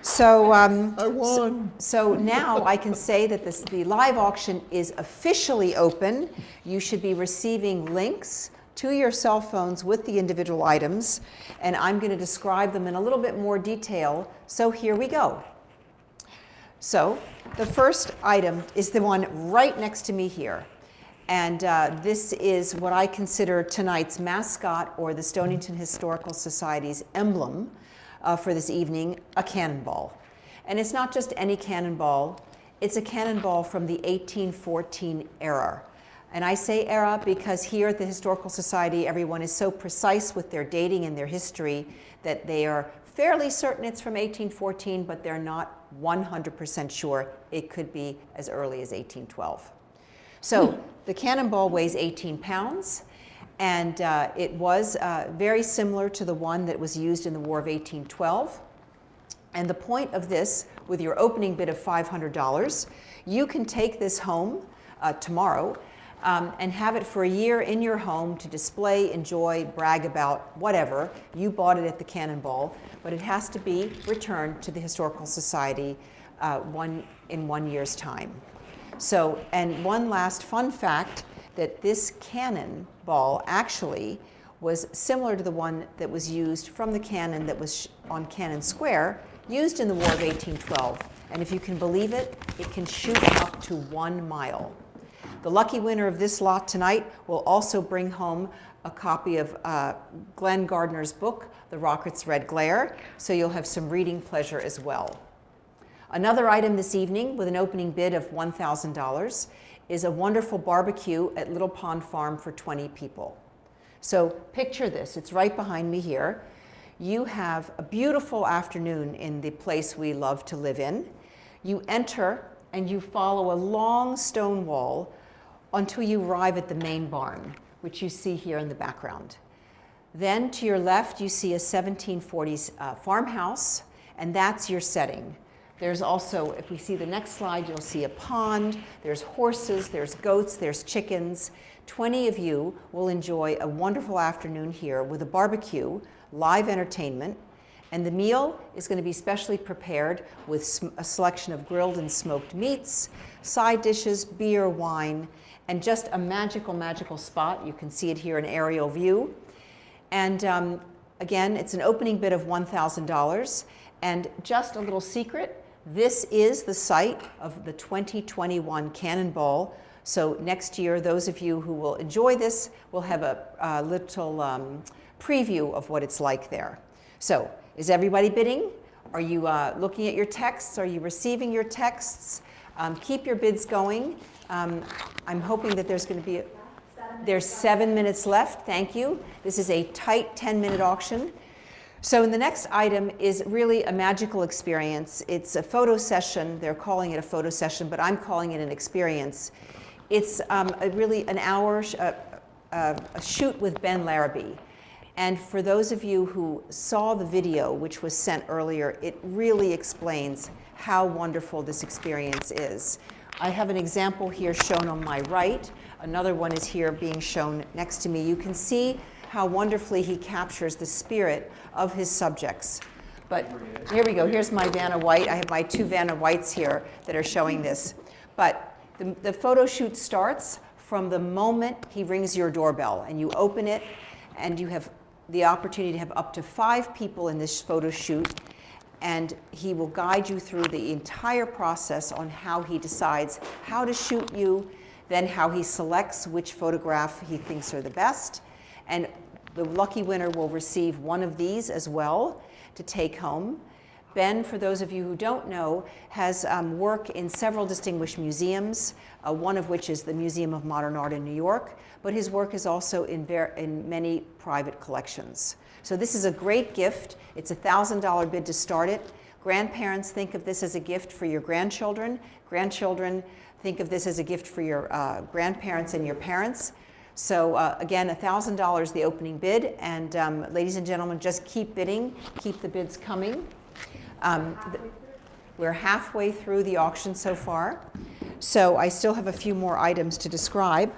So, I won. so now I can say that the live auction is officially open. You should be receiving links to your cell phones with the individual items, and I'm going to describe them in a little bit more detail. So here we go. So the first item is the one right next to me here. And this is what I consider tonight's mascot, or the Stonington Historical Society's emblem for this evening, a cannonball. And it's not just any cannonball, it's a cannonball from the 1814 era. And I say era because here at the Historical Society, everyone is so precise with their dating and their history that they are fairly certain it's from 1814, but they're not 100% sure. It could be as early as 1812. So the cannonball weighs 18 pounds, and it was very similar to the one that was used in the War of 1812. And the point of this, with your opening bid of $500, you can take this home tomorrow and have it for a year in your home to display, enjoy, brag about, whatever. You bought it at the Cannonball, but it has to be returned to the Historical Society in 1 year's time. So, and one last fun fact, that this cannonball actually was similar to the one that was used from the cannon that was on Cannon Square used in the War of 1812. And if you can believe it, it can shoot up to 1 mile. The lucky winner of this lot tonight will also bring home a copy of Glenn Gardner's book, The Rocket's Red Glare, so you'll have some reading pleasure as well. Another item this evening with an opening bid of $1,000 is a wonderful barbecue at Little Pond Farm for 20 people. So picture this, it's right behind me here. You have a beautiful afternoon in the place we love to live in. You enter and you follow a long stone wall until you arrive at the main barn, which you see here in the background. Then to your left, you see a 1740s farmhouse, and that's your setting. There's also, if we see the next slide, you'll see a pond, there's horses, there's goats, there's chickens. 20 of you will enjoy a wonderful afternoon here with a barbecue, live entertainment, and the meal is going to be specially prepared with a selection of grilled and smoked meats, side dishes, beer, wine, and just a magical, magical spot. You can see it here in aerial view. And again, it's an opening bid of $1,000. And just a little secret, this is the site of the 2021 Cannonball. So next year, those of you who will enjoy this will have a little preview of what it's like there. So is everybody bidding? Are you looking at your texts? Are you receiving your texts? Keep your bids going. I'm hoping that there's going to be, there's 7 minutes left. Thank you. This is a tight 10-minute auction. So the next item is really a magical experience. It's a photo session. They're calling it a photo session, but I'm calling it an experience. It's really an hour, a shoot with Ben Larrabee. And for those of you who saw the video, which was sent earlier, it really explains how wonderful this experience is. I have an example here shown on my right. Another one is here being shown next to me. You can see how wonderfully he captures the spirit of his subjects. But here we go. Here's my Vanna White. I have my 2 Vanna Whites here that are showing this. But the photo shoot starts from the moment he rings your doorbell, and you open it, and you have the opportunity to have up to 5 people in this photo shoot, and he will guide you through the entire process on how he decides how to shoot you, then how he selects which photograph he thinks are the best. And the lucky winner will receive one of these as well to take home. Ben, for those of you who don't know, has work in several distinguished museums, one of which is the Museum of Modern Art in New York, but his work is also in many private collections. So this is a great gift. It's a $1,000 bid to start it. Grandparents, think of this as a gift for your grandchildren. Grandchildren, think of this as a gift for your grandparents and your parents. So again, $1,000 the opening bid, and ladies and gentlemen, just keep bidding, keep the bids coming. We're halfway through the auction so far, so I still have a few more items to describe.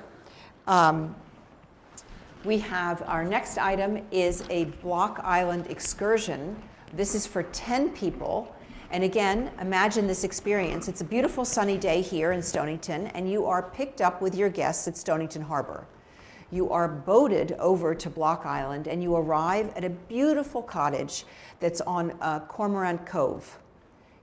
We have our next item is a Block Island excursion. This is for 10 people. And again, imagine this experience. It's a beautiful sunny day here in Stonington, and you are picked up with your guests at Stonington Harbor. You are boated over to Block Island, and you arrive at a beautiful cottage that's on Cormorant Cove.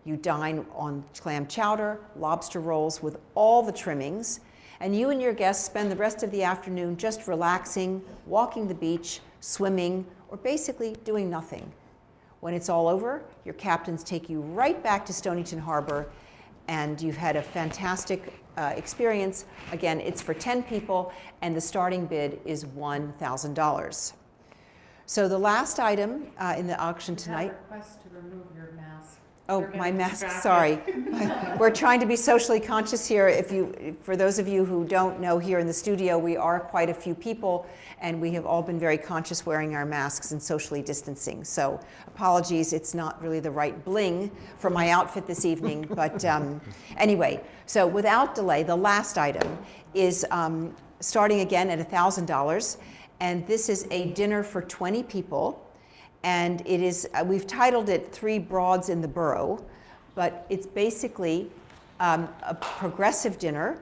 You dine on clam chowder, lobster rolls with all the trimmings, and you and your guests spend the rest of the afternoon just relaxing, walking the beach, swimming, or basically doing nothing. When it's all over, your captains take you right back to Stonington Harbor, and you've had a fantastic experience. Again, it's for 10 people, and the starting bid is $1,000. So the last item in the auction tonight. Request to remove your mask. Oh, my mask, sorry. We're trying to be socially conscious here. For those of you who don't know, here in the studio, we are quite a few people, and we have all been very conscious wearing our masks and socially distancing. So apologies, it's not really the right bling for my outfit this evening. But anyway, so without delay, the last item is starting again at $1,000. And this is a dinner for 20 people. And it is, we've titled it 3 Broads in the Borough, but it's basically a progressive dinner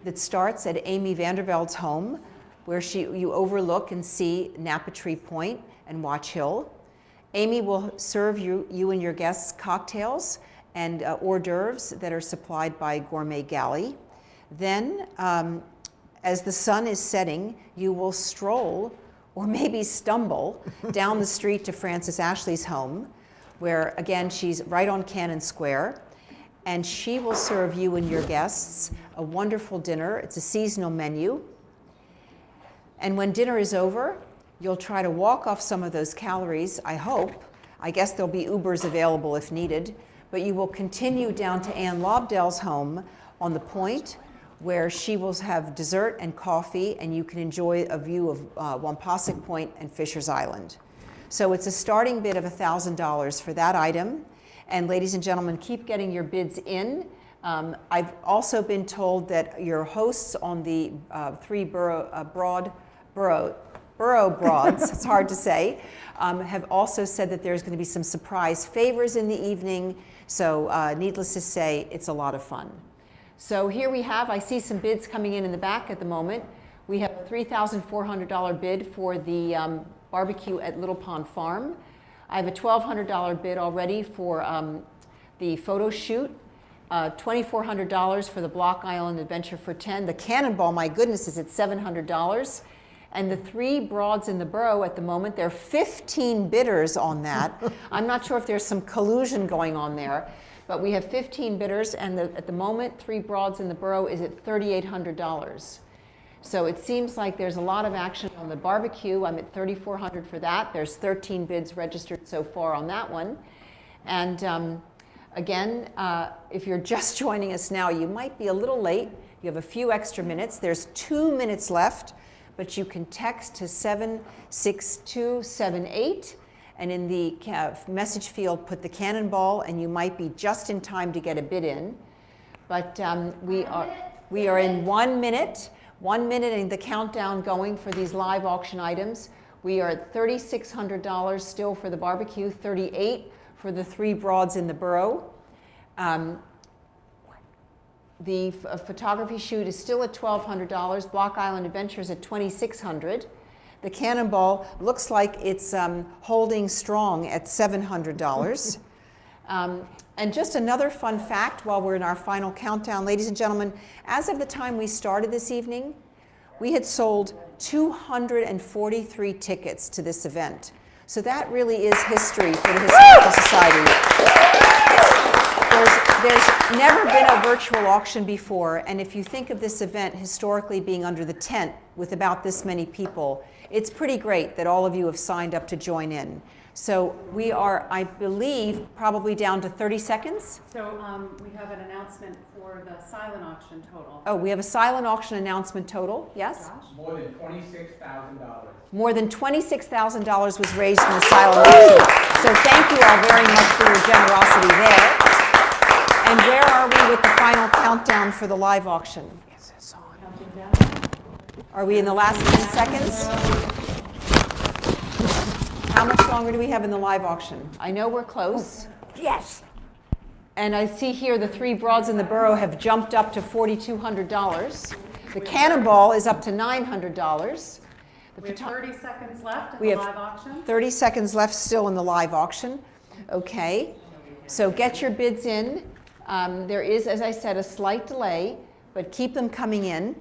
that starts at Amy Vanderveld's home, where you overlook and see Napa Tree Point and Watch Hill. Amy will serve you and your guests cocktails and hors d'oeuvres that are supplied by Gourmet Galley. Then, as the sun is setting, you will stroll or maybe stumble down the street to Frances Ashley's home, where again, she's right on Cannon Square, and she will serve you and your guests a wonderful dinner. It's a seasonal menu. And when dinner is over, you'll try to walk off some of those calories, I hope. I guess there'll be Ubers available if needed, but you will continue down to Ann Lobdell's home on the Point, where she will have dessert and coffee, and you can enjoy a view of Wampausic Point and Fisher's Island. So it's a starting bid of $1,000 for that item. And ladies and gentlemen, keep getting your bids in. I've also been told that your hosts on the three borough broads, it's hard to say, have also said that there's going to be some surprise favors in the evening. So needless to say, it's a lot of fun. So here we have, I see some bids coming in the back at the moment. We have a $3,400 bid for the barbecue at Little Pond Farm. I have a $1,200 bid already for the photo shoot, $2,400 for the Block Island Adventure for 10. The Cannonball, my goodness, is at $700. And the three broads in the borough at the moment, there are 15 bidders on that. I'm not sure if there's some collusion going on there, but we have 15 bidders, and at the moment, three broads in the borough is at $3,800. So it seems like there's a lot of action on the barbecue. I'm at $3,400 for that. There's 13 bids registered so far on that one. And again, if you're just joining us now, you might be a little late. You have a few extra minutes. There's 2 minutes left, but you can text to 76278. And in the message field, put the Cannonball, and you might be just in time to get a bid in. But we are in 1 minute. 1 minute and the countdown going for these live auction items. We are at $3,600 still for the barbecue, $3,800 for the three broads in the borough. The photography shoot is still at $1,200. Block Island Adventures at $2,600. The Cannonball looks like it's holding strong at $700. And just another fun fact while we're in our final countdown, ladies and gentlemen, as of the time we started this evening, we had sold 243 tickets to this event. So that really is history for the Historical Society. There's never been a virtual auction before, and if you think of this event historically being under the tent with about this many people, it's pretty great that all of you have signed up to join in. So we are, I believe, probably down to 30 seconds. So we have an announcement for the silent auction total. Oh, we have a silent auction announcement total, yes? More than $26,000. More than $26,000 was raised in the silent auction. So thank you all very much for your generosity there. And where are we with the final countdown for the live auction? Are we in the last 10 seconds? How much longer do we have in the live auction? I know we're close. Yes. And I see here the three broads in the borough have jumped up to $4,200. The Cannonball is up to $900. We have 30 seconds left in We the have live auction. 30 seconds left still in the live auction. Okay. So get your bids in. There is, as I said, a slight delay, but keep them coming in.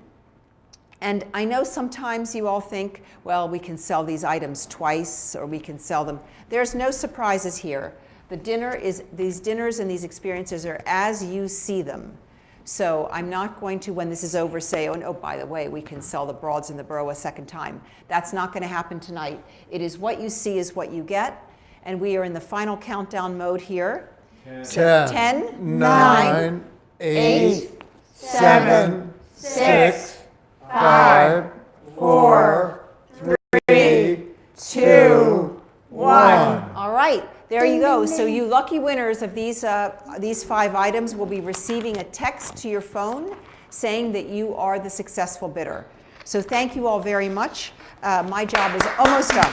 And I know sometimes you all think, well, we can sell these items twice, or we can sell them. There's no surprises here. These dinners and these experiences are as you see them. So I'm not going to, when this is over, say, oh, no, by the way, we can sell the broads in the borough a second time. That's not going to happen tonight. It is what you see is what you get. And we are in the final countdown mode here. 10, 9, 8, 7, 6, 5, 4, 3, 2, 1. All right, there you go. So you lucky winners of these 5 items will be receiving a text to your phone saying that you are the successful bidder. So thank you all very much. My job is almost done.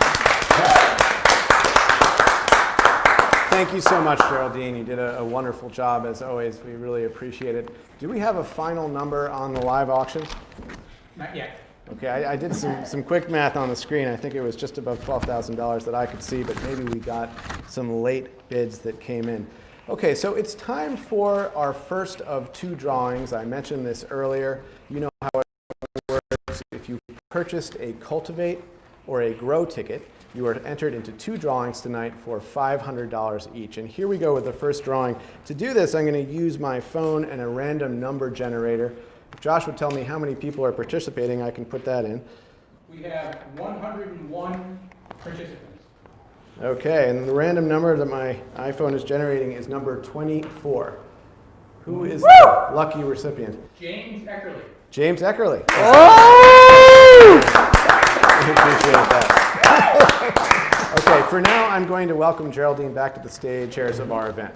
Thank you so much, Geraldine. You did a wonderful job, as always. We really appreciate it. Do we have a final number on the live auction? Not yet. Okay, I did some quick math on the screen. I think it was just above $12,000 that I could see, but maybe we got some late bids that came in. Okay, so it's time for our first of two drawings. I mentioned this earlier. You know how it works. If you purchased a Cultivate or a Grow ticket, you are entered into two drawings tonight for $500 each. And here we go with the first drawing. To do this, I'm going to use my phone and a random number generator. If Josh would tell me how many people are participating, I can put that in. We have 101 participants. Okay, and the random number that my iPhone is generating is number 24. Who is the lucky recipient? James Eckerly. James Eckerly. Oh! I appreciate that. Okay, for now, I'm going to welcome Geraldine back to the stage, chairs of our event.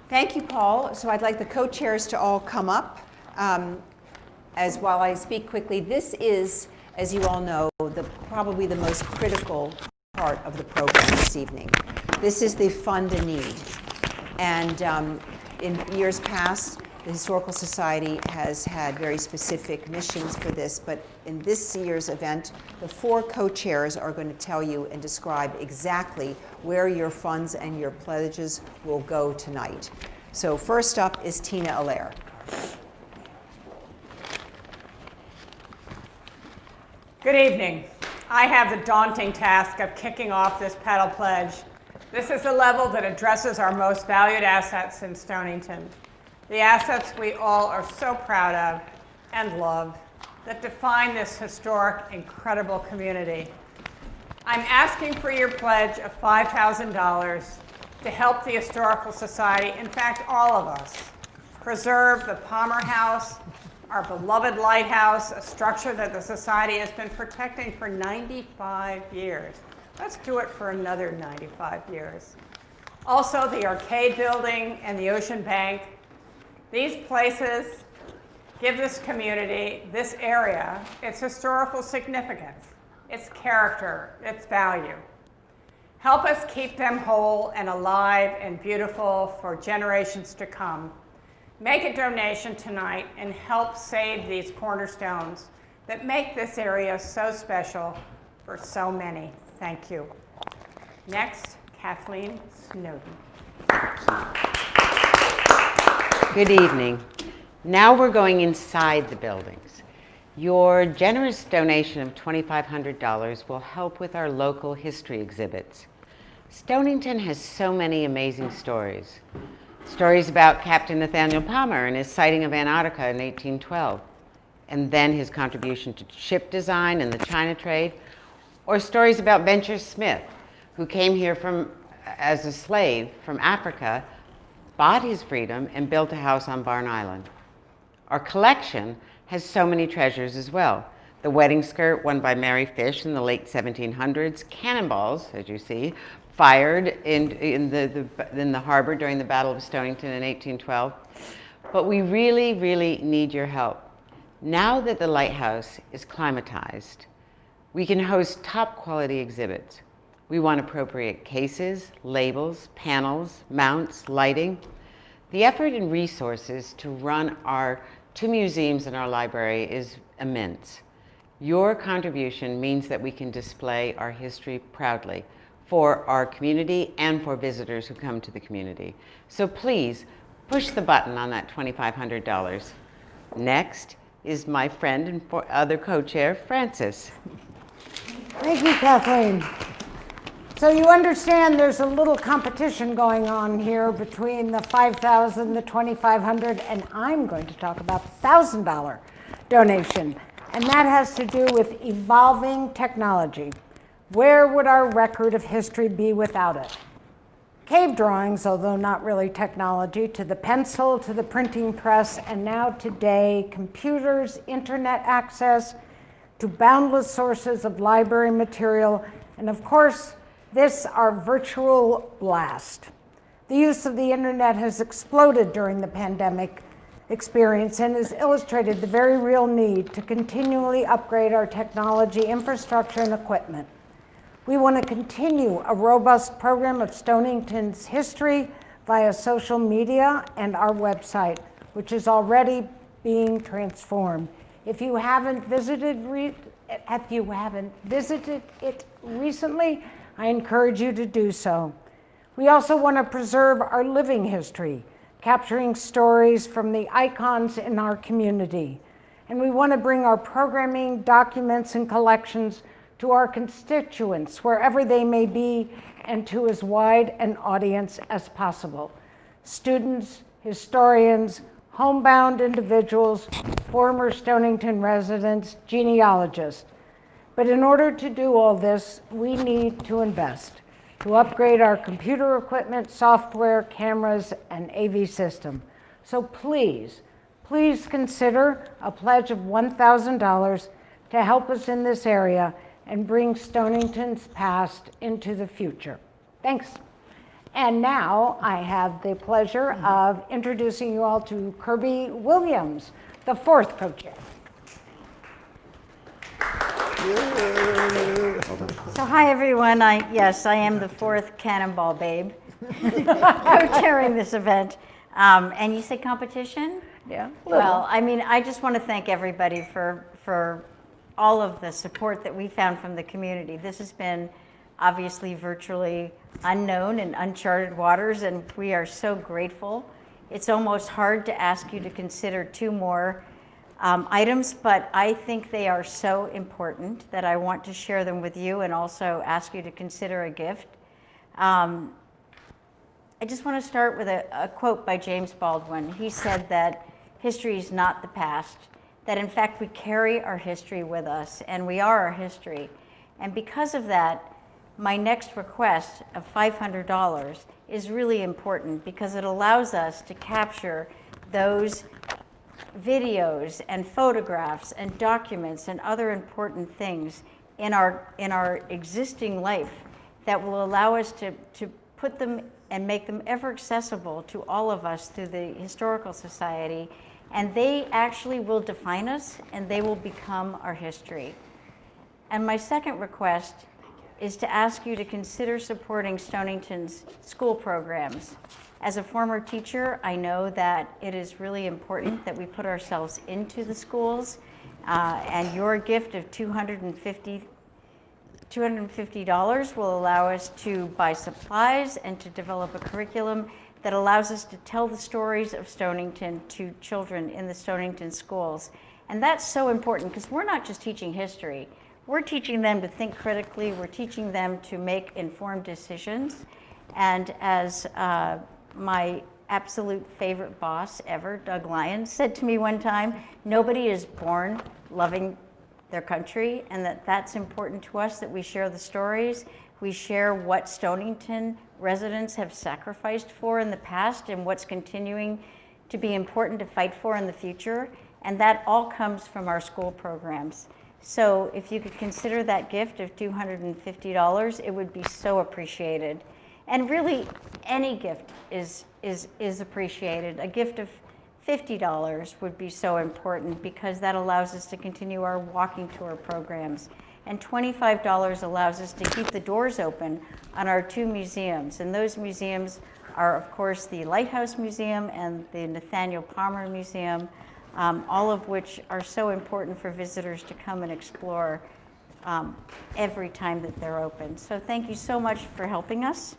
Thank you, Paul. So I'd like the co-chairs to all come up. As while I speak quickly, this is, as you all know, probably the most critical part of the program this evening. This is the fund a need. And in years past, the Historical Society has had very specific missions for this, but in this year's event, the four co-chairs are going to tell you and describe exactly where your funds and your pledges will go tonight. So first up is Tina Allaire. Good evening. I have the daunting task of kicking off this pedal pledge. This is the level that addresses our most valued assets in Stonington. The assets we all are so proud of and love that define this historic, incredible community. I'm asking for your pledge of $5,000 to help the Historical Society, in fact, all of us, preserve the Palmer House, our beloved lighthouse, a structure that the Society has been protecting for 95 years. Let's do it for another 95 years. Also, the Arcade Building and the Ocean Bank. These places give this community, this area, its historical significance, its character, its value. Help us keep them whole and alive and beautiful for generations to come. Make a donation tonight and help save these cornerstones that make this area so special for so many. Thank you. Next, Kathleen Snowden. Good evening. Now we're going inside the buildings. Your generous donation of $2,500 will help with our local history exhibits. Stonington has so many amazing stories. Stories about Captain Nathaniel Palmer and his sighting of Antarctica in 1812, and then his contribution to ship design and the China trade, or stories about Bencher Smith, who came here as a slave from Africa, bought his freedom, and built a house on Barn Island. Our collection has so many treasures as well. The wedding skirt won by Mary Fish in the late 1700s, cannonballs, as you see, fired in the harbor during the Battle of Stonington in 1812. But we really, really need your help. Now that the lighthouse is climatized, we can host top quality exhibits. We want appropriate cases, labels, panels, mounts, lighting. The effort and resources to run our two museums and our library is immense. Your contribution means that we can display our history proudly for our community and for visitors who come to the community. So please push the button on that $2,500. Next is my friend and other co-chair, Frances. Thank you, Kathleen. So you understand there's a little competition going on here between the $5,000, the $2,500, and I'm going to talk about the $1,000 donation. And that has to do with evolving technology. Where would our record of history be without it? Cave drawings, although not really technology, to the pencil, to the printing press, and now today, computers, internet access, to boundless sources of library material, and of course, this, our virtual blast. The use of the internet has exploded during the pandemic experience and has illustrated the very real need to continually upgrade our technology infrastructure and equipment. We want to continue a robust program of Stonington's history via social media and our website, which is already being transformed. If you haven't visited it recently, I encourage you to do so. We also want to preserve our living history, capturing stories from the icons in our community. And we want to bring our programming, documents, and collections to our constituents, wherever they may be, and to as wide an audience as possible. Students, historians, homebound individuals, former Stonington residents, genealogists. But in order to do all this, we need to invest, to upgrade our computer equipment, software, cameras, and AV system. So please, please consider a pledge of $1,000 to help us in this area and bring Stonington's past into the future. Thanks. And now I have the pleasure of introducing you all to Kirby Williams, the fourth co-chair. So hi everyone, yes, I am the fourth Cannonball Babe, co-chairing this event. And you say competition? Yeah. Well, I mean, I just want to thank everybody for all of the support that we found from the community. This has been obviously virtually unknown and uncharted waters, and we are so grateful. It's almost hard to ask you to consider two more items, but I think they are so important that I want to share them with you and also ask you to consider a gift. I just want to start with a quote by James Baldwin. He said that history is not the past, that in fact we carry our history with us, and we are our history. And because of that, my next request of $500 is really important because it allows us to capture those videos and photographs and documents and other important things in our existing life that will allow us to put them and make them ever accessible to all of us through the Historical Society. And they actually will define us and they will become our history. And my second request is to ask you to consider supporting Stonington's school programs. As a former teacher, I know that it is really important that we put ourselves into the schools, and your gift of $250 will allow us to buy supplies and to develop a curriculum that allows us to tell the stories of Stonington to children in the Stonington schools. And that's so important because we're not just teaching history. We're teaching them to think critically. We're teaching them to make informed decisions. And as my absolute favorite boss ever, Doug Lyons, said to me one time, nobody is born loving their country, and that's important to us, that we share the stories. We share what Stonington residents have sacrificed for in the past and what's continuing to be important to fight for in the future. And that all comes from our school programs. So if you could consider that gift of $250, it would be so appreciated. And really, any gift is appreciated. A gift of $50 would be so important because that allows us to continue our walking tour programs. And $25 allows us to keep the doors open on our two museums. And those museums are, of course, the Lighthouse Museum and the Nathaniel Palmer Museum, all of which are so important for visitors to come and explore every time that they're open. So thank you so much for helping us.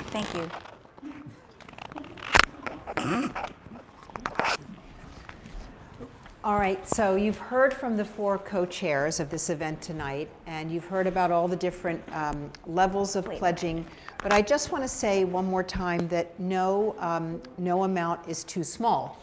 Thank you. All right, so you've heard from the four co-chairs of this event tonight, and you've heard about all the different levels of pledging. But I just want to say one more time that no amount is too small.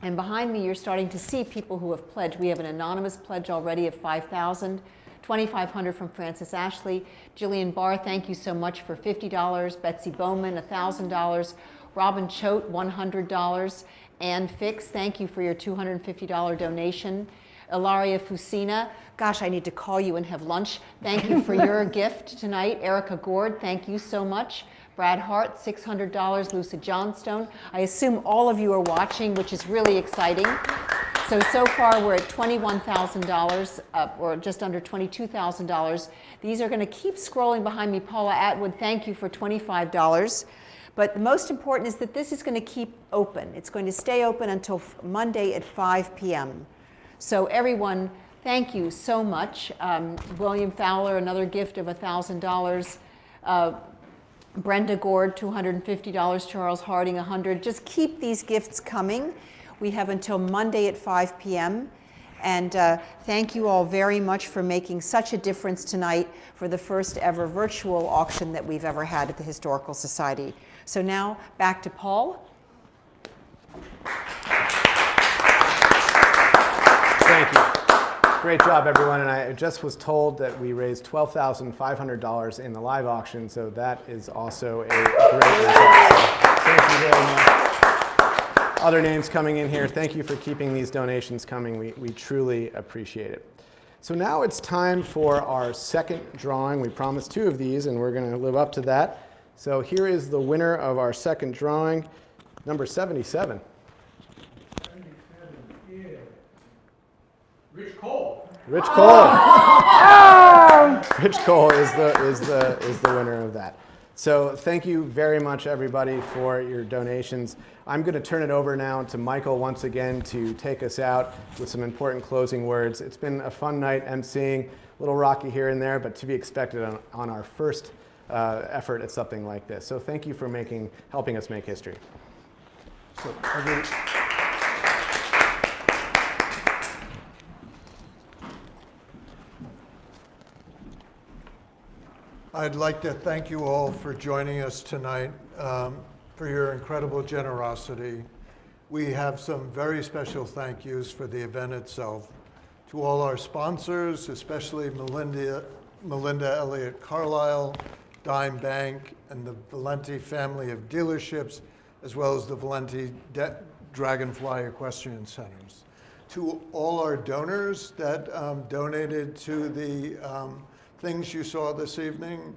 And behind me, you're starting to see people who have pledged. We have an anonymous pledge already of $5,000, $2,500 from Francis Ashley. Jillian Barr, thank you so much for $50. Betsy Bowman, $1,000. Robin Choate, $100. Ann Fix, thank you for your $250 donation. Ilaria Fusina, gosh, I need to call you and have lunch. Thank you for your gift tonight. Erica Gord, thank you so much. Brad Hart, $600. Lucy Johnstone. I assume all of you are watching, which is really exciting. So far we're at $21,000, or just under $22,000. These are going to keep scrolling behind me. Paula Atwood, thank you for $25. But the most important is that this is going to keep open. It's going to stay open until Monday at 5 p.m. So everyone, thank you so much. William Fowler, another gift of $1,000. Brenda Gord, $250. Charles Harding, $100. Just keep these gifts coming. We have until Monday at 5 p.m. And thank you all very much for making such a difference tonight for the first ever virtual auction that we've ever had at the Historical Society. So now back to Paul. Thank you. Great job, everyone. And I just was told that we raised $12,500 in the live auction, so that is also a great result. Thank you very much. Other names coming in here, thank you for keeping these donations coming. We truly appreciate it. So now it's time for our second drawing. We promised 2 of these, and we're going to live up to that. So here is the winner of our second drawing, number 77. Rich Cole. Rich Cole. Rich Cole is the winner of that. So thank you very much, everybody, for your donations. I'm going to turn it over now to Michael once again to take us out with some important closing words. It's been a fun night emceeing, a little rocky here and there, but to be expected on our first effort at something like this. So thank you for helping us make history. So, I'd like to thank you all for joining us tonight, for your incredible generosity. We have some very special thank yous for the event itself. To all our sponsors, especially Melinda Elliott Carlisle, Dime Bank, and the Valenti family of dealerships, as well as the Valenti Dragonfly Equestrian Centers. To all our donors that donated to the things you saw this evening,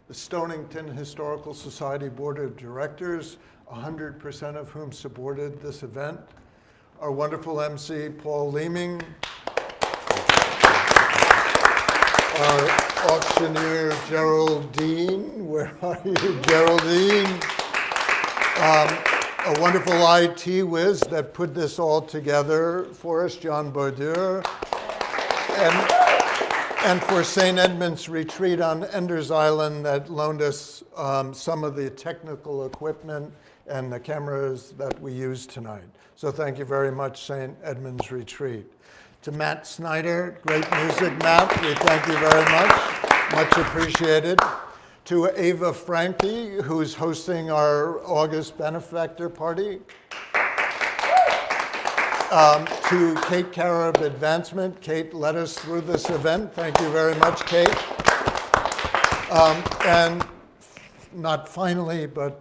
the Stonington Historical Society Board of Directors, 100% of whom supported this event. Our wonderful MC, Paul Leeming. Our auctioneer, Geraldine. Where are you, Geraldine? A wonderful IT whiz that put this all together for us, John Baudur. And for St. Edmund's Retreat on Ender's Island that loaned us some of the technical equipment and the cameras that we use tonight. So thank you very much, St. Edmund's Retreat. To Matt Snyder, great music, Matt. We thank you very much appreciated. To Ava Frankie, who's hosting our August benefactor party. To Kate Carab Advancement. Kate led us through this event. Thank you very much, Kate. And not finally, but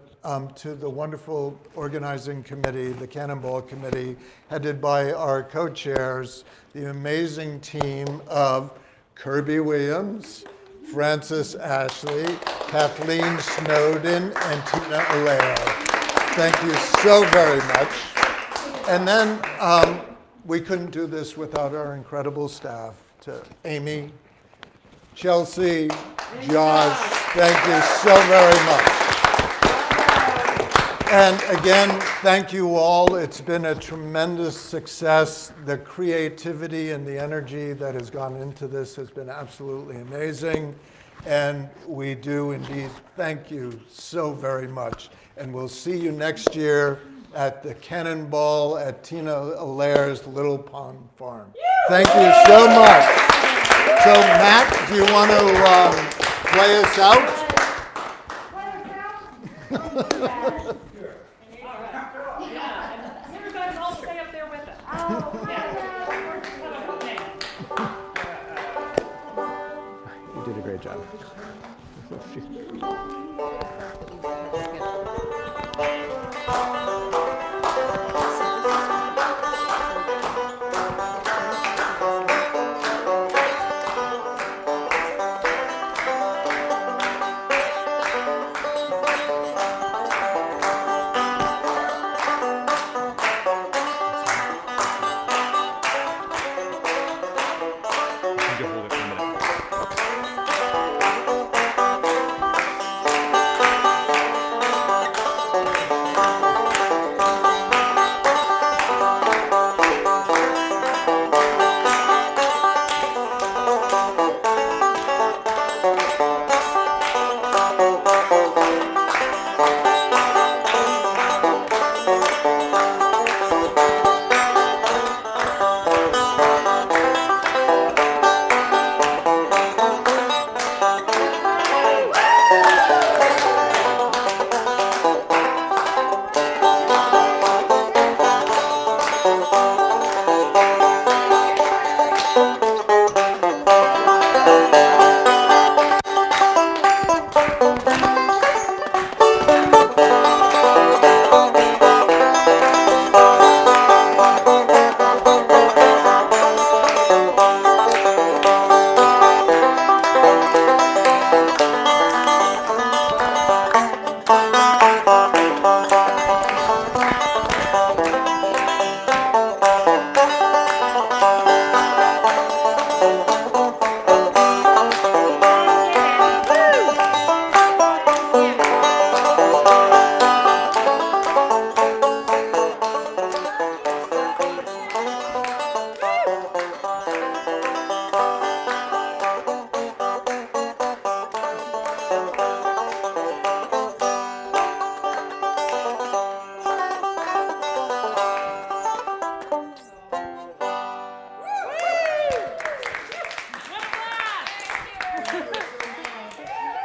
to the wonderful organizing committee, the Cannonball Committee, headed by our co-chairs, the amazing team of Kirby Williams, Francis Ashley, Kathleen Snowden, and Tina Allaire. Thank you so very much. And then we couldn't do this without our incredible staff. To Amy, Chelsea, Josh, thank you so very much. And again, thank you all. It's been a tremendous success. The creativity and the energy that has gone into this has been absolutely amazing. And we do indeed thank you so very much. And we'll see you next year at the Cannonball at Tina Allaire's Little Pond Farm. Thank you so much. So Matt, do you want to play us out? You guys all stay up there with us. You did a great job.